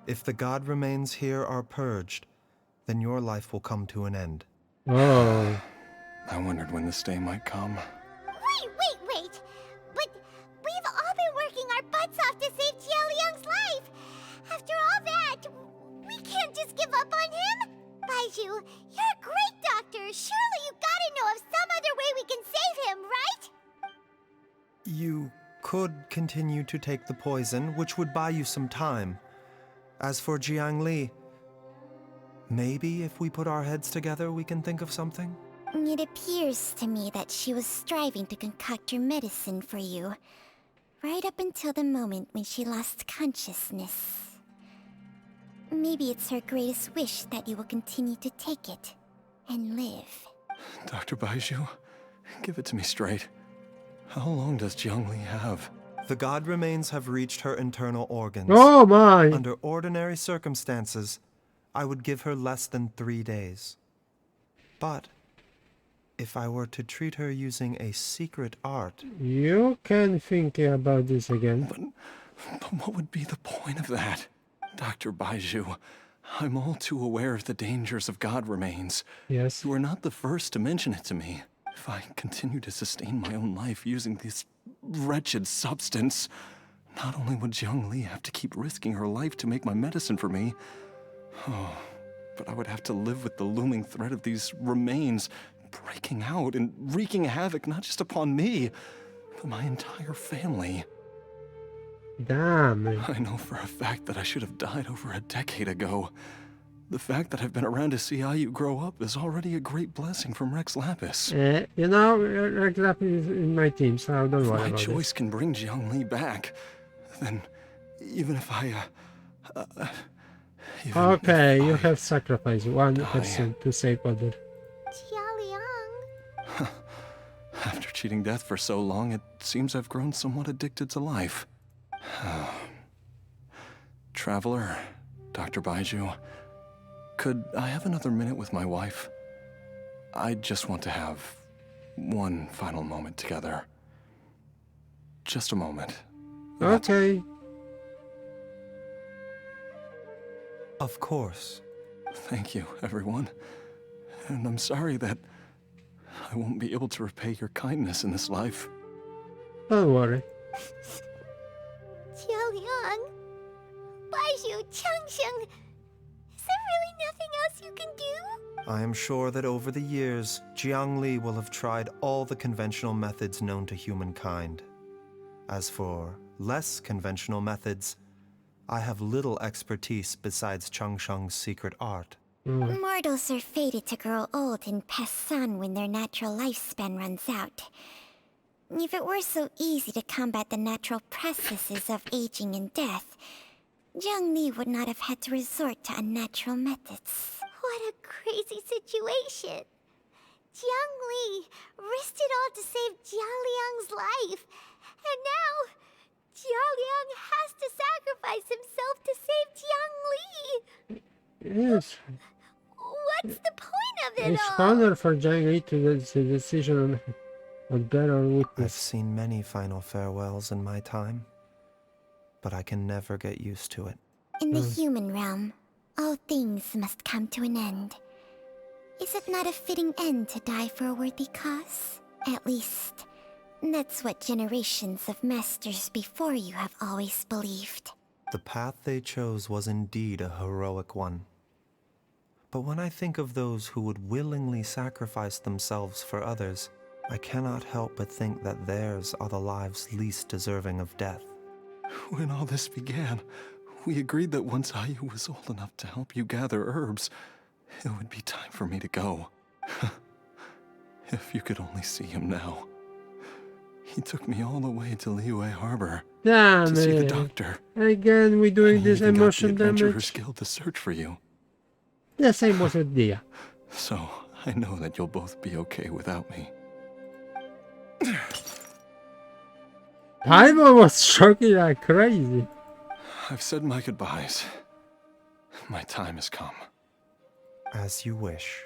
Speaker 5: If the god remains here are purged, then your life will come to an end.
Speaker 1: Oh.
Speaker 9: I wondered when this day might come.
Speaker 3: Wait! But we've all been working our butts off to save Jialiang's life! After all that, we can't just give up on him! Baizu, you're a great doctor! Surely you gotta know of some other way we can save him, right?
Speaker 5: You could continue to take the poison, which would buy you some time. As for Jiang Li, maybe if we put our heads together, we can think of something?
Speaker 3: It appears to me that she was striving to concoct your medicine for you, right up until the moment when she lost consciousness. Maybe it's her greatest wish that you will continue to take it and live.
Speaker 9: Dr. Baizu, give it to me straight. How long does Jiangli have?
Speaker 5: The god remains have reached her internal organs.
Speaker 1: Oh my!
Speaker 5: Under ordinary circumstances, I would give her less than 3 days. But if I were to treat her using a secret art...
Speaker 1: You can think about this again.
Speaker 9: But what would be the point of that? Dr. Baizu, I'm all too aware of the dangers of god remains.
Speaker 1: Yes.
Speaker 9: You are not the first to mention it to me. If I continue to sustain my own life using this wretched substance, not only would Jiang Li have to keep risking her life to make my medicine for me, but I would have to live with the looming threat of these remains breaking out and wreaking havoc not just upon me, but my entire family.
Speaker 1: Damn.
Speaker 9: I know for a fact that I should have died over a decade ago. The fact that I've been around to see how you grow up is already a great blessing from Rex Lapis.
Speaker 1: You know, Rex Lapis is in my team, so don't worry
Speaker 9: My
Speaker 1: about
Speaker 9: choice can bring Jiang Li back. Then, even if I,
Speaker 1: Okay, you have sacrificed one person to save other.
Speaker 3: Jialiang.
Speaker 9: After cheating death for so long, it seems I've grown somewhat addicted to life. Traveler, Dr. Baizu, could I have another minute with my wife? I just want to have one final moment together. Just a moment.
Speaker 1: Okay.
Speaker 5: Of course.
Speaker 9: Thank you, everyone. And I'm sorry that I won't be able to repay your kindness in this life.
Speaker 1: Don't worry.
Speaker 3: Jialiang. Baizu, Changsheng. Is there really nothing else you can do?
Speaker 5: I am sure that over the years, Jiang Li will have tried all the conventional methods known to humankind. As for less conventional methods, I have little expertise besides Changsheng's secret art.
Speaker 3: Mortals are fated to grow old and pass on when their natural lifespan runs out. If it were so easy to combat the natural processes of aging and death, Jiang Li would not have had to resort to unnatural methods. What a crazy situation! Jiang Li risked it all out to save Jialiang's life. And now, Jialiang has to sacrifice himself to save Jiang Li.
Speaker 1: Yes.
Speaker 3: What's the point of it
Speaker 1: It's
Speaker 3: all?
Speaker 1: harder for Jiang Li to make the decision on better
Speaker 5: I've
Speaker 1: witness.
Speaker 5: seen many final farewells in my time, but I can never get used to it.
Speaker 3: In the human realm, all things must come to an end. Is it not a fitting end to die for a worthy cause? At least, that's what generations of masters before you have always believed.
Speaker 5: The path they chose was indeed a heroic one. But when I think of those who would willingly sacrifice themselves for others, I cannot help but think that theirs are the lives least deserving of death.
Speaker 9: When all this began, we agreed that once Ayu was old enough to help you gather herbs, it would be time for me to go. If you could only see him now. He took me all the way to Liyue Harbor
Speaker 1: Damn
Speaker 9: to see the
Speaker 1: it.
Speaker 9: doctor.
Speaker 1: Again, we're doing
Speaker 9: And he
Speaker 1: this
Speaker 9: even got
Speaker 1: emotion
Speaker 9: the Adventurers
Speaker 1: damage.
Speaker 9: Guild to search for you.
Speaker 1: The same was with Dia.
Speaker 9: So, I know that you'll both be okay without me.
Speaker 1: Paimon was shocking like crazy.
Speaker 9: I've said my goodbyes. My time has come.
Speaker 5: As you wish.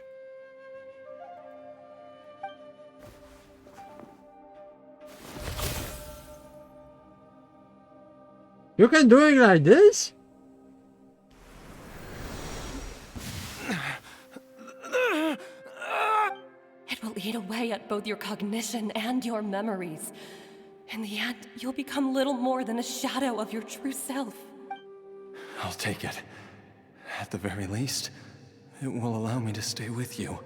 Speaker 1: You can do it like this?
Speaker 12: It will eat away at both your cognition and your memories. In the end, you'll become little more than a shadow of your true self.
Speaker 9: I'll take it. At the very least, it will allow me to stay with you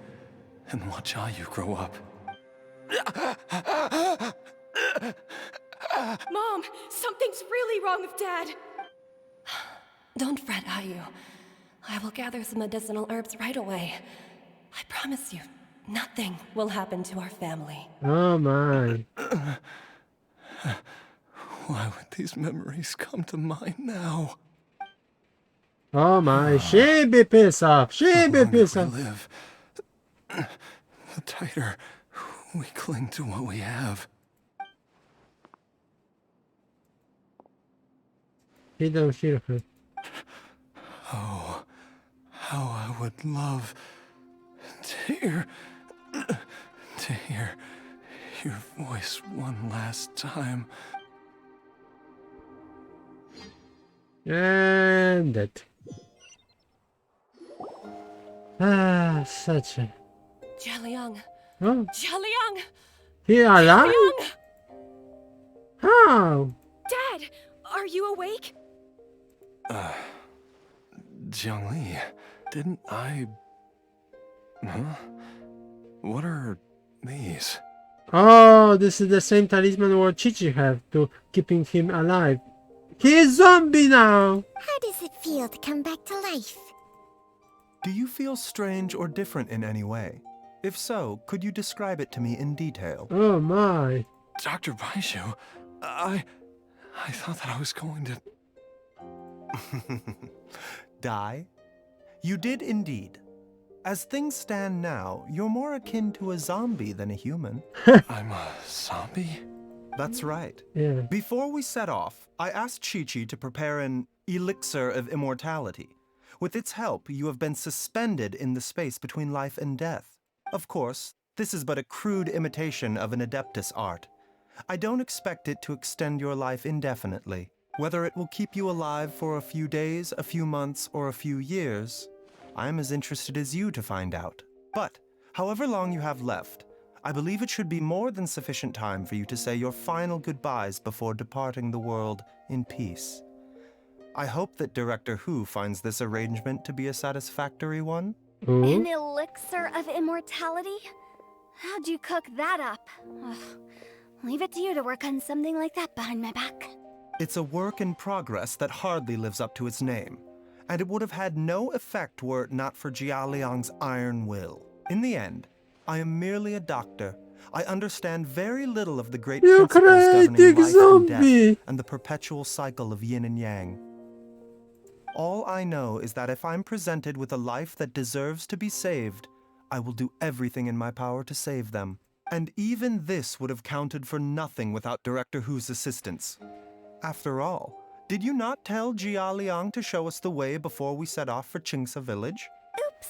Speaker 9: and watch Ayu grow up.
Speaker 4: Mom, something's really wrong with Dad.
Speaker 12: Don't fret, Ayu. I will gather some medicinal herbs right away. I promise you, nothing will happen to our family.
Speaker 1: Oh my.
Speaker 9: Why would these memories come to mind now?
Speaker 1: Oh my. She be pissed off. She
Speaker 9: The
Speaker 1: be
Speaker 9: longer
Speaker 1: pissed
Speaker 9: we
Speaker 1: off.
Speaker 9: live, the tighter we cling to what we have.
Speaker 1: He don't hear her.
Speaker 9: Oh, how I would love to hear your voice one last time.
Speaker 1: And that. Ah, such a...
Speaker 12: Jialiang!
Speaker 1: Oh,
Speaker 12: Jialiang!
Speaker 1: he alive?
Speaker 12: Jialiang!
Speaker 1: How?
Speaker 4: Dad, are you awake?
Speaker 9: Jiangli, didn't I... Huh? What are these?
Speaker 1: Oh, this is the same talisman what Chichi have to keeping him alive. He is zombie now.
Speaker 3: How does it feel to come back to life?
Speaker 5: Do you feel strange or different in any way? If so, could you describe it to me in detail?
Speaker 1: Oh my.
Speaker 9: Dr. Baizu, I thought that I was going to...
Speaker 5: Die? You did indeed. As things stand now, you're more akin to a zombie than a human.
Speaker 9: I'm a zombie?
Speaker 5: That's right.
Speaker 1: Yeah.
Speaker 5: Before we set off, I asked Chi-Chi to prepare an elixir of immortality. With its help, you have been suspended in the space between life and death. Of course, this is but a crude imitation of an Adeptus art. I don't expect it to extend your life indefinitely. Whether it will keep you alive for a few days, a few months, or a few years, I'm as interested as you to find out. But, however long you have left, I believe it should be more than sufficient time for you to say your final goodbyes before departing the world in peace. I hope that Director Hu finds this arrangement to be a satisfactory one.
Speaker 1: Ooh.
Speaker 8: An elixir of immortality? How'd you cook that up? Ugh. Leave it to you to work on something like that behind my back.
Speaker 5: It's a work in progress that hardly lives up to its name, and it would have had no effect were it not for Jialiang's iron will. In the end, I am merely a doctor. I understand very little of the great
Speaker 1: You
Speaker 5: principles governing
Speaker 1: creating
Speaker 5: life and
Speaker 1: zombie.
Speaker 5: death and the perpetual cycle of yin and yang. All I know is that if I'm presented with a life that deserves to be saved, I will do everything in my power to save them. And even this would have counted for nothing without Director Hu's assistance. After all, did you not tell Jia Liang to show us the way before we set off for Qingce village?
Speaker 8: Oops.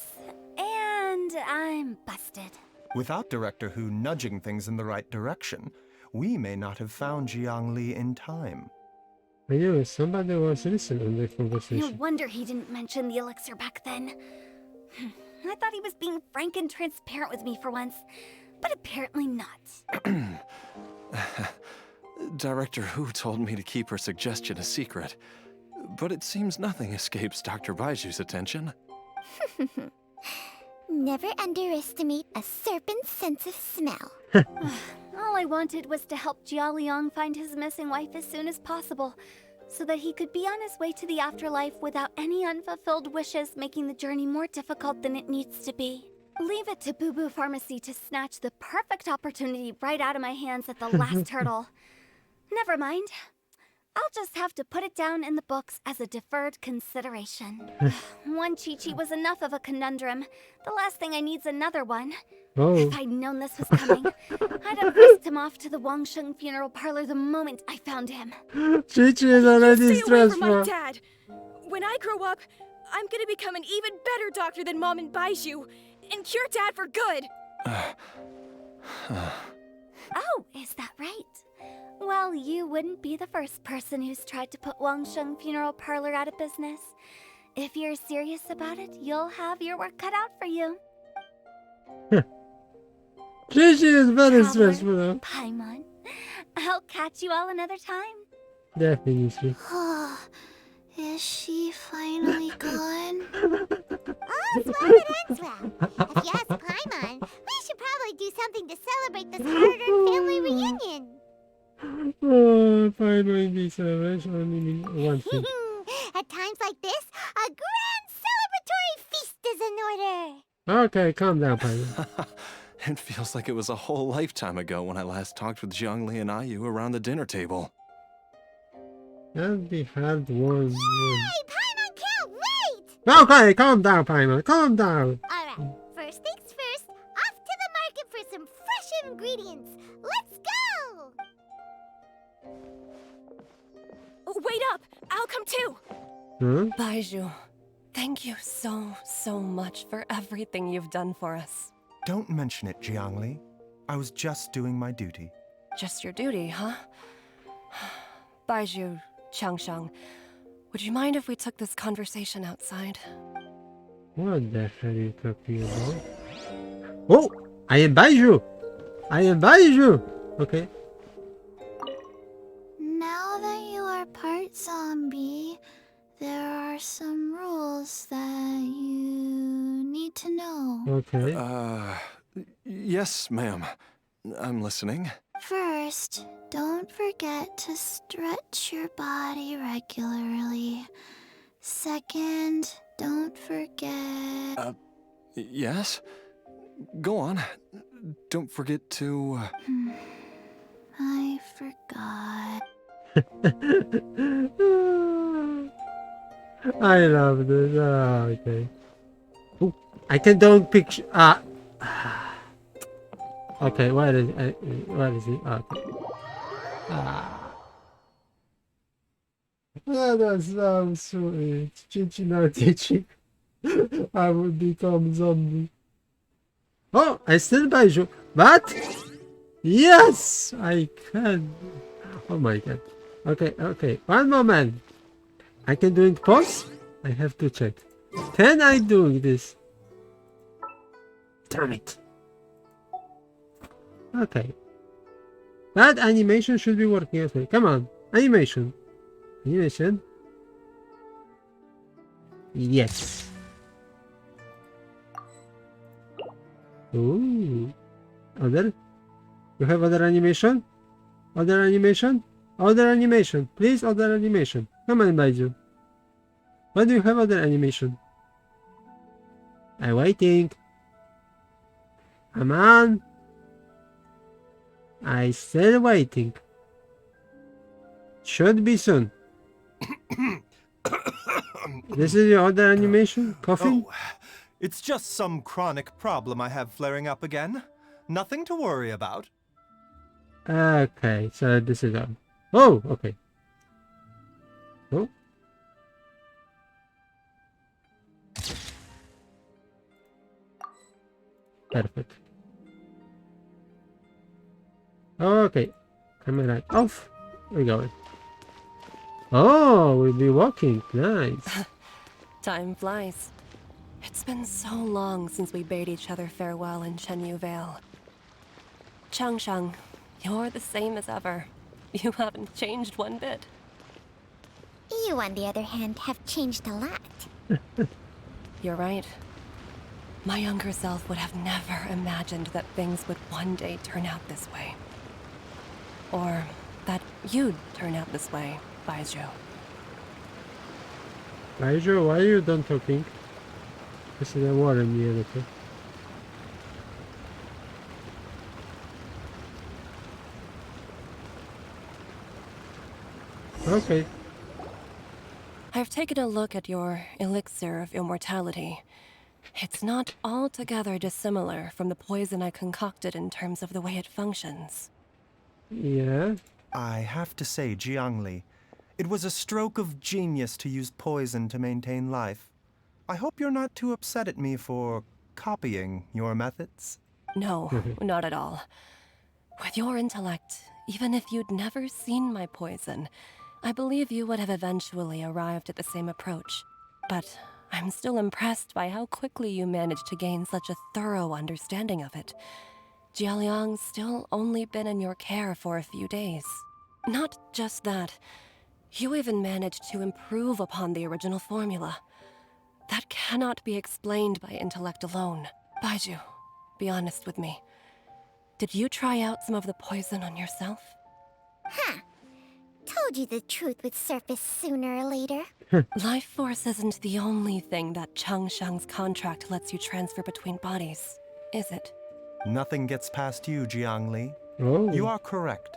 Speaker 8: And I'm busted.
Speaker 5: Without Director Hu nudging things in the right direction, we may not have found Jiang Li in time.
Speaker 1: I knew somebody was listening to the
Speaker 8: No
Speaker 1: conversation.
Speaker 8: wonder he didn't mention the elixir back then. I thought he was being frank and transparent with me for once, but apparently not.
Speaker 9: Director Hu told me to keep her suggestion a secret, but it seems nothing escapes Dr. Baizu's attention.
Speaker 3: Never underestimate a serpent's sense of smell.
Speaker 8: All I wanted was to help Jia Liang find his missing wife as soon as possible, so that he could be on his way to the afterlife without any unfulfilled wishes making the journey more difficult than it needs to be. Leave it to Boo Boo Pharmacy to snatch the perfect opportunity right out of my hands at the last hurdle. Never mind. I'll just have to put it down in the books as a deferred consideration. One Chi-Chi was enough of a conundrum. The last thing I need's another one.
Speaker 1: Oh.
Speaker 8: If I'd known this was coming, I'd have whisked him off to the Wangsheng funeral parlor the moment I found him.
Speaker 1: Chi-Chi is already
Speaker 4: Stay away from my
Speaker 1: stressful.
Speaker 4: dad. When I grow up, I'm gonna become an even better doctor than Mom and Baizu, and cure Dad for good.
Speaker 8: Oh, is that right? Well, you wouldn't be the first person who's tried to put Wangsheng funeral parlor out of business. If you're serious about it, you'll have your work cut out for you.
Speaker 1: Chi-Chi is very
Speaker 8: Traveler,
Speaker 1: stressful though.
Speaker 8: Paimon, I'll catch you all another time.
Speaker 1: Definitely.
Speaker 3: Is she finally gone?
Speaker 13: All's well that ends well. If you ask Paimon, we should probably do something to celebrate this hard-earned family reunion.
Speaker 1: Oh, finally the celebration only means one thing.
Speaker 13: At times like this, a grand celebratory feast is in order.
Speaker 1: Okay, calm down, Paimon.
Speaker 9: It feels like it was a whole lifetime ago when I last talked with Jiangli and Ayu around the dinner table.
Speaker 1: And we had one.
Speaker 13: Hey, Paimon can't wait!
Speaker 1: Okay, calm down, Paimon. Calm down.
Speaker 13: Alright, first things first, off to the market for some fresh ingredients. Let's go!
Speaker 4: Wait up! I'll come too!
Speaker 1: Huh?
Speaker 12: Baizu, thank you so much for everything you've done for us.
Speaker 5: Don't mention it, Jiangli. I was just doing my duty.
Speaker 12: Just your duty, huh? Baizu, Changshang, would you mind if we took this conversation outside?
Speaker 1: What the hell are you talking about? Oh! I am Baizu! I am Baizu! Okay.
Speaker 3: Now that you are part zombie, there are some rules that you need to know.
Speaker 1: Okay.
Speaker 9: Yes, ma'am. I'm listening.
Speaker 3: First, don't forget to stretch your body regularly. Second, don't forget...
Speaker 9: Yes? Go on. Don't forget to...
Speaker 3: I forgot.
Speaker 1: I love this. Okay. Ooh, I can don't picture. Okay, what is it? Okay. That sounds sweet. Chichi no teaching. I would become zombie. Oh, I still Baizu. What? Yes, I can. Oh my god. Okay. One moment. I can do it pause? I have to check. Can I do this? Damn it. Okay. That animation should be working. Okay, come on. Animation. Animation. Yes. Ooh. Other? You have other animation? Other animation? Other animation. Please, other animation. Come on, Baizu. Why do you have other animation? I'm waiting. Come on. I still waiting. Should be soon. This is your other animation? Coughing?
Speaker 5: Oh, it's just some chronic problem I have flaring up again. Nothing to worry about.
Speaker 1: Okay, so this is on. Oh, okay. Oh. Perfect. Okay. Camera off. We're going. Oh, we'll be walking. Nice.
Speaker 12: Time flies. It's been so long since we bade each other farewell in Chenyu Vale. Changsheng, you're the same as ever. You haven't changed one bit.
Speaker 13: You, on the other hand, have changed a lot.
Speaker 12: You're right. My younger self would have never imagined that things would one day turn out this way. Or that you'd turn out this way, Baizu.
Speaker 1: Baizu, why are you done talking? This is a war in the editor. Okay.
Speaker 12: I've taken a look at your elixir of immortality. It's not altogether dissimilar from the poison I concocted in terms of the way it functions.
Speaker 1: Yeah.
Speaker 5: I have to say, Jiangli, it was a stroke of genius to use poison to maintain life. I hope you're not too upset at me for copying your methods.
Speaker 12: No, not at all. With your intellect, even if you'd never seen my poison, I believe you would have eventually arrived at the same approach. But I'm still impressed by how quickly you managed to gain such a thorough understanding of it. Jialiang's still only been in your care for a few days. Not just that, you even managed to improve upon the original formula. That cannot be explained by intellect alone. Baizu, be honest with me. Did you try out some of the poison on yourself?
Speaker 13: Huh. Told you the truth would surface sooner or later.
Speaker 12: Life force isn't the only thing that Changsheng's contract lets you transfer between bodies, is it?
Speaker 5: Nothing gets past you, Jiangli.
Speaker 1: Oh.
Speaker 5: You are correct.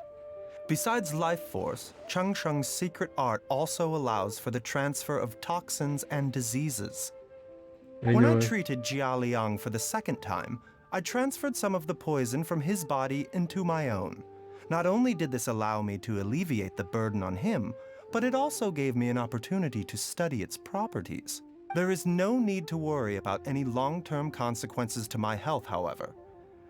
Speaker 5: Besides life force, Changsheng's secret art also allows for the transfer of toxins and diseases. When I treated Jia Liang for the second time, I transferred some of the poison from his body into my own. Not only did this allow me to alleviate the burden on him, but it also gave me an opportunity to study its properties. There is no need to worry about any long-term consequences to my health, however.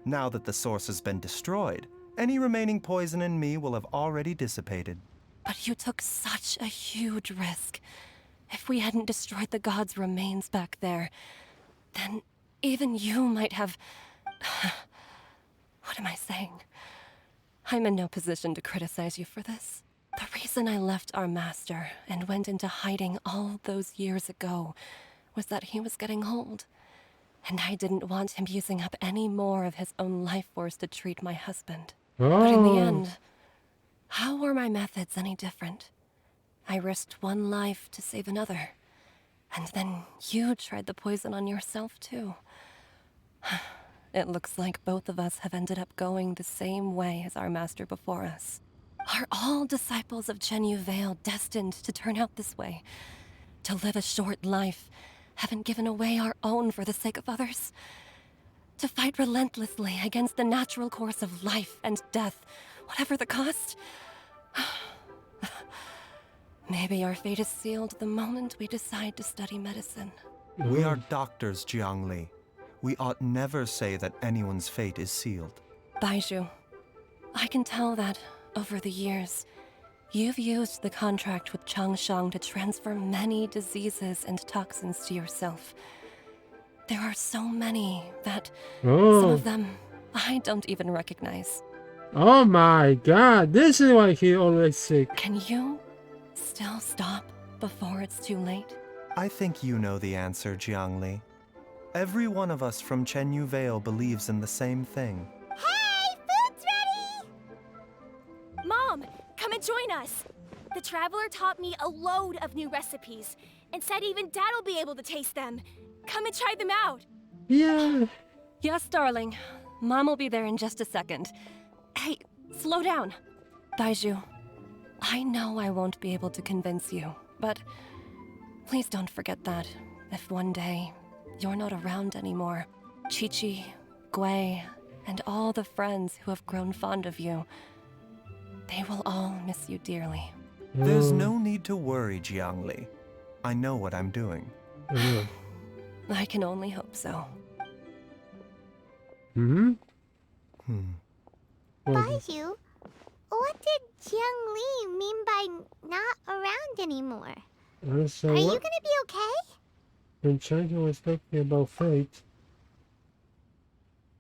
Speaker 5: Now that the source has been destroyed, any remaining poison in me will have already dissipated.
Speaker 12: But you took such a huge risk. If we hadn't destroyed the god's remains back there, then even you might have... What am I saying? I'm in no position to criticize you for this. The reason I left our master and went into hiding all those years ago was that he was getting old. And I didn't want him using up any more of his own life force to treat my husband. But in the end, how were my methods any different? I risked one life to save another. And then you tried the poison on yourself, too. It looks like both of us have ended up going the same way as our master before us. Are all disciples of Chenyu Vale destined to turn out this way? To live a short life, having given away our own for the sake of others? To fight relentlessly against the natural course of life and death, whatever the cost? Maybe our fate is sealed the moment we decide to study medicine.
Speaker 5: We are doctors, Jiangli. We ought never say that anyone's fate is sealed.
Speaker 12: Baizu, I can tell that, over the years, you've used the contract with Changsheng to transfer many diseases and toxins to yourself. There are so many that some of them I don't even recognize.
Speaker 1: Oh my god, this is why he's always sick.
Speaker 12: Can you still stop before it's too late?
Speaker 5: I think you know the answer, Jiangli. Every one of us from Chenyu Vale believes in the same thing.
Speaker 13: Hey, food's ready!
Speaker 4: Mom, come and join us. The Traveler taught me a load of new recipes and said even Dad will be able to taste them. Come and try them out.
Speaker 1: Yeah.
Speaker 12: Yes, darling. Mom will be there in just a second. Hey, slow down. Baizu, I know I won't be able to convince you, but please don't forget that if one day you're not around anymore, Chi-Chi, Gui, and all the friends who have grown fond of you. They will all miss you dearly.
Speaker 5: There's no need to worry, Jiangli. I know what I'm doing.
Speaker 12: I can only hope so.
Speaker 13: Baizu, what did Jiang Li mean by not around anymore?
Speaker 1: So
Speaker 13: Are you
Speaker 1: what?
Speaker 13: gonna be okay?
Speaker 1: When China was talking about fate,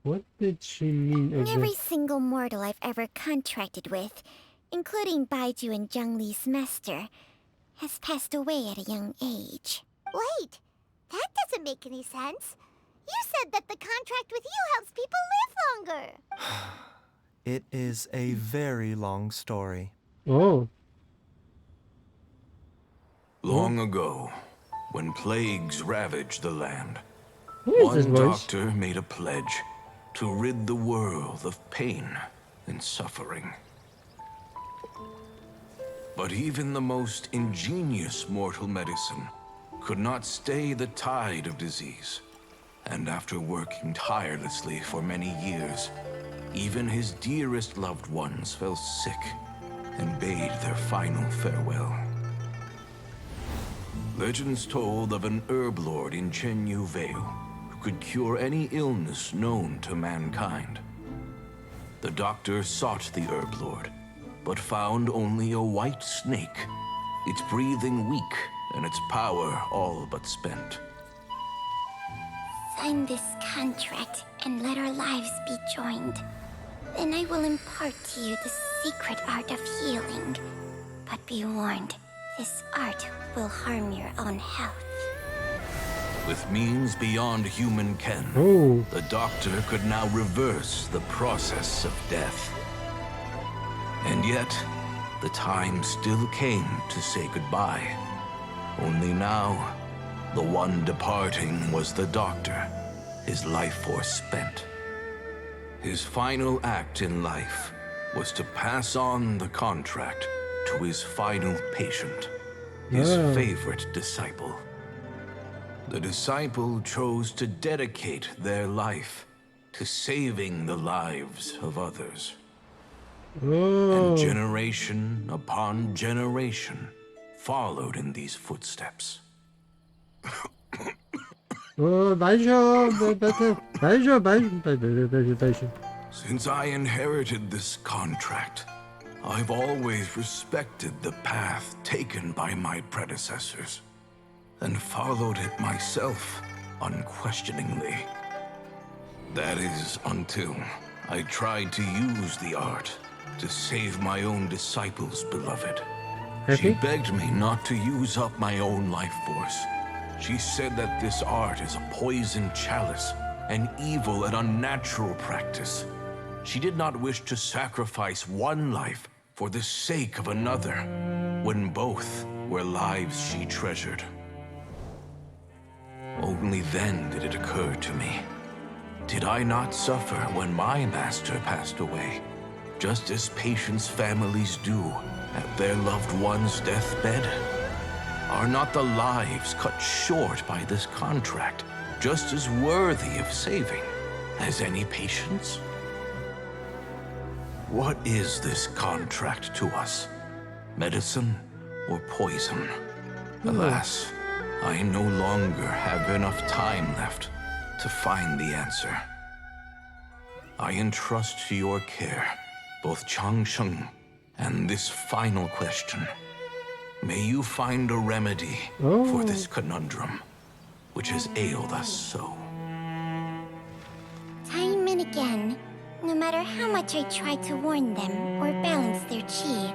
Speaker 1: what did she mean
Speaker 3: Every
Speaker 1: exactly?
Speaker 3: single mortal I've ever contracted with, including Baizu and Jiang Li's master, has passed away at a young age.
Speaker 13: Wait, that doesn't make any sense. You said that the contract with you helps people live longer.
Speaker 5: It is a very long story.
Speaker 1: Oh,
Speaker 6: Long ago, when plagues ravaged the land,
Speaker 1: who is this
Speaker 6: one
Speaker 1: voice?
Speaker 6: doctor made a pledge to rid the world of pain and suffering. But even the most ingenious mortal medicine could not stay the tide of disease. And after working tirelessly for many years, even his dearest loved ones fell sick and bade their final farewell. Legends told of an herb lord in Chenyu Vale who could cure any illness known to mankind. The doctor sought the herb lord, but found only a white snake, its breathing weak and its power all but spent.
Speaker 3: Sign this contract and let our lives be joined. Then I will impart to you the secret art of healing. But be warned, this art will harm your own health.
Speaker 6: With means beyond human ken,
Speaker 1: Oh,
Speaker 6: the doctor could now reverse the process of death. And yet, the time still came to say goodbye. Only now, the one departing was the doctor, his life force spent. His final act in life was to pass on the contract to his final patient, his favorite disciple. The disciple chose to dedicate their life to saving the lives of others.
Speaker 1: oh.
Speaker 6: And generation upon generation followed in these footsteps.
Speaker 1: Oh, Baizu.
Speaker 6: Since I inherited this contract, I've always respected the path taken by my predecessors and followed it myself unquestioningly. That is until I tried to use the art to save my own disciple's beloved. She begged me not to use up my own life force. She said that this art is a poisoned chalice, an evil and unnatural practice. She did not wish to sacrifice one life for the sake of another, when both were lives she treasured. Only then did it occur to me. Did I not suffer when my master passed away, just as patients' families do at their loved one's deathbed? Are not the lives cut short by this contract just as worthy of saving as any patients? What is this contract to us? Medicine or poison? Alas, I no longer have enough time left to find the answer. I entrust to your care both Changsheng and this final question. May you find a remedy for this conundrum, which has ailed us so.
Speaker 3: Time and again, no matter how much I try to warn them or balance their chi,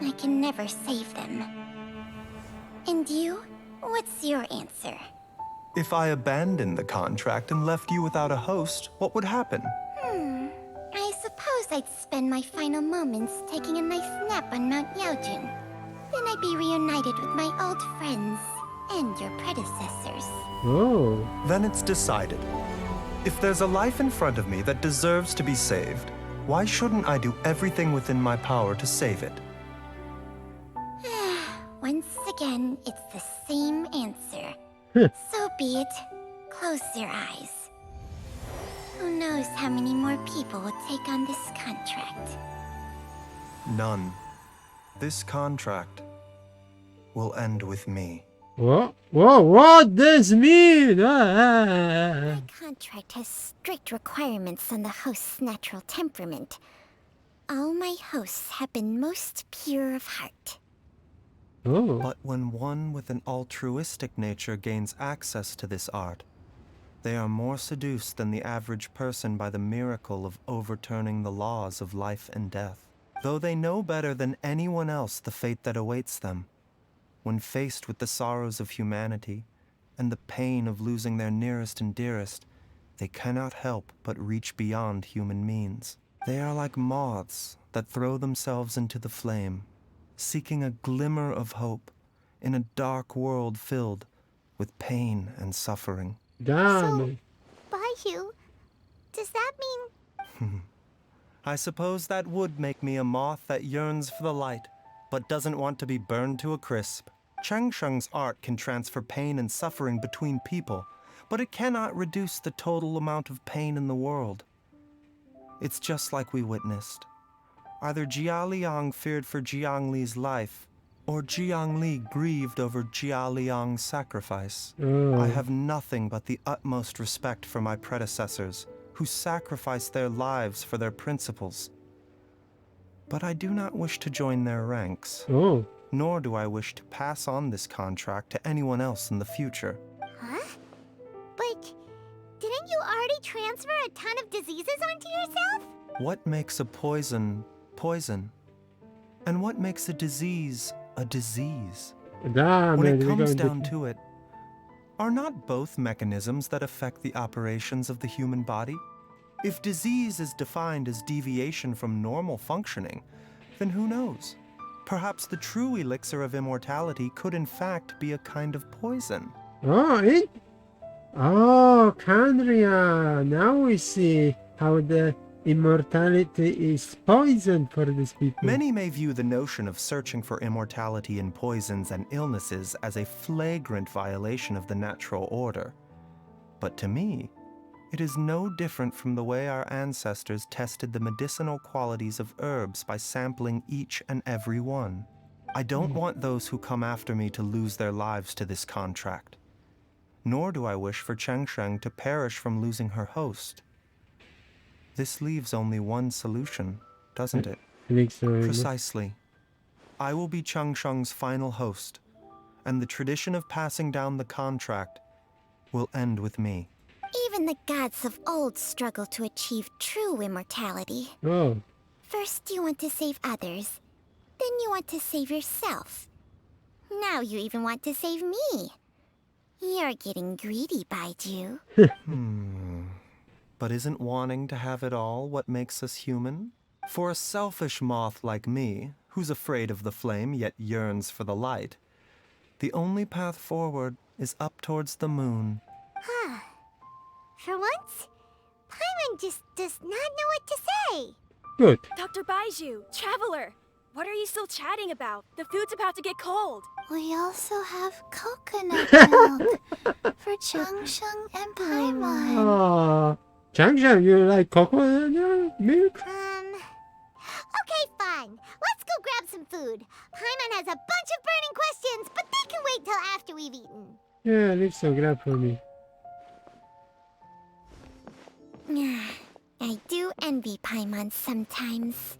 Speaker 3: I can never save them. And you? What's your answer?
Speaker 5: If I abandoned the contract and left you without a host, what would happen?
Speaker 3: I suppose I'd spend my final moments taking a nice nap on Mount Yaojun. Then I'd be reunited with my old friends and your predecessors.
Speaker 1: Oh.
Speaker 5: Then it's decided. If there's a life in front of me that deserves to be saved, why shouldn't I do everything within my power to save it?
Speaker 3: Once again, it's the same answer. So be it. Close your eyes.
Speaker 13: Who knows how many more people will take on this contract?
Speaker 5: None. This contract will end with me.
Speaker 1: What does mean? Ah.
Speaker 13: My contract has strict requirements on the host's natural temperament. All my hosts have been most pure of heart.
Speaker 1: Oh.
Speaker 5: But when one with an altruistic nature gains access to this art, they are more seduced than the average person by the miracle of overturning the laws of life and death. Though they know better than anyone else the fate that awaits them, when faced with the sorrows of humanity and the pain of losing their nearest and dearest, they cannot help but reach beyond human means. They are like moths that throw themselves into the flame, seeking a glimmer of hope in a dark world filled with pain and suffering.
Speaker 1: Damn.
Speaker 13: Baizu, does that mean...
Speaker 5: I suppose that would make me a moth that yearns for the light, but doesn't want to be burned to a crisp. Chang Sheng's art can transfer pain and suffering between people, but it cannot reduce the total amount of pain in the world. It's just like we witnessed. Either Jia Liang feared for Jiang Li's life, or Jiang Li grieved over Jia Liang's sacrifice. I have nothing but the utmost respect for my predecessors, who sacrificed their lives for their principles. But I do not wish to join their ranks. Nor do I wish to pass on this contract to anyone else in the future.
Speaker 13: Huh? But didn't you already transfer a ton of diseases onto yourself?
Speaker 5: What makes a poison poison? And what makes a disease a disease?
Speaker 1: Damn,
Speaker 5: when it comes down to it, are not both mechanisms that affect the operations of the human body? If disease is defined as deviation from normal functioning, then who knows? Perhaps the true elixir of immortality could in fact be a kind of poison.
Speaker 1: Candria, now we see how the immortality is poison for these people.
Speaker 5: Many may view the notion of searching for immortality in poisons and illnesses as a flagrant violation of the natural order. But to me, it is no different from the way our ancestors tested the medicinal qualities of herbs by sampling each and every one. I don't want those who come after me to lose their lives to this contract. Nor do I wish for Cheng Sheng to perish from losing her host. This leaves only one solution, doesn't it? Precisely. I will be Cheng Sheng's final host, and the tradition of passing down the contract will end with me.
Speaker 13: Even the gods of old struggle to achieve true immortality. First you want to save others, then you want to save yourself. Now you even want to save me. You're getting greedy, Baizu.
Speaker 5: But isn't wanting to have it all what makes us human? For a selfish moth like me, who's afraid of the flame yet yearns for the light, the only path forward is up towards the moon.
Speaker 13: For once, Paimon just does not know what to say.
Speaker 1: Good.
Speaker 4: Dr. Baizu, Traveler, what are you still chatting about? The food's about to get cold.
Speaker 3: We also have coconut milk for Chang Sheng and Paimon.
Speaker 1: Chang Sheng, you like coconut milk?
Speaker 13: Okay, fine. Let's go grab some food. Paimon has a bunch of burning questions, but they can wait till after we've eaten.
Speaker 1: Yeah, leave some grab for me.
Speaker 13: I do envy Paimon sometimes.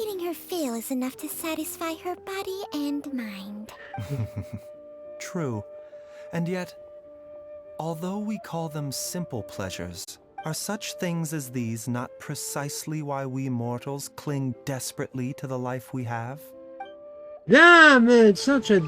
Speaker 13: Eating her fill is enough to satisfy her body and mind.
Speaker 5: True. And yet, although we call them simple pleasures, are such things as these not precisely why we mortals cling desperately to the life we have?
Speaker 1: Damn it, such a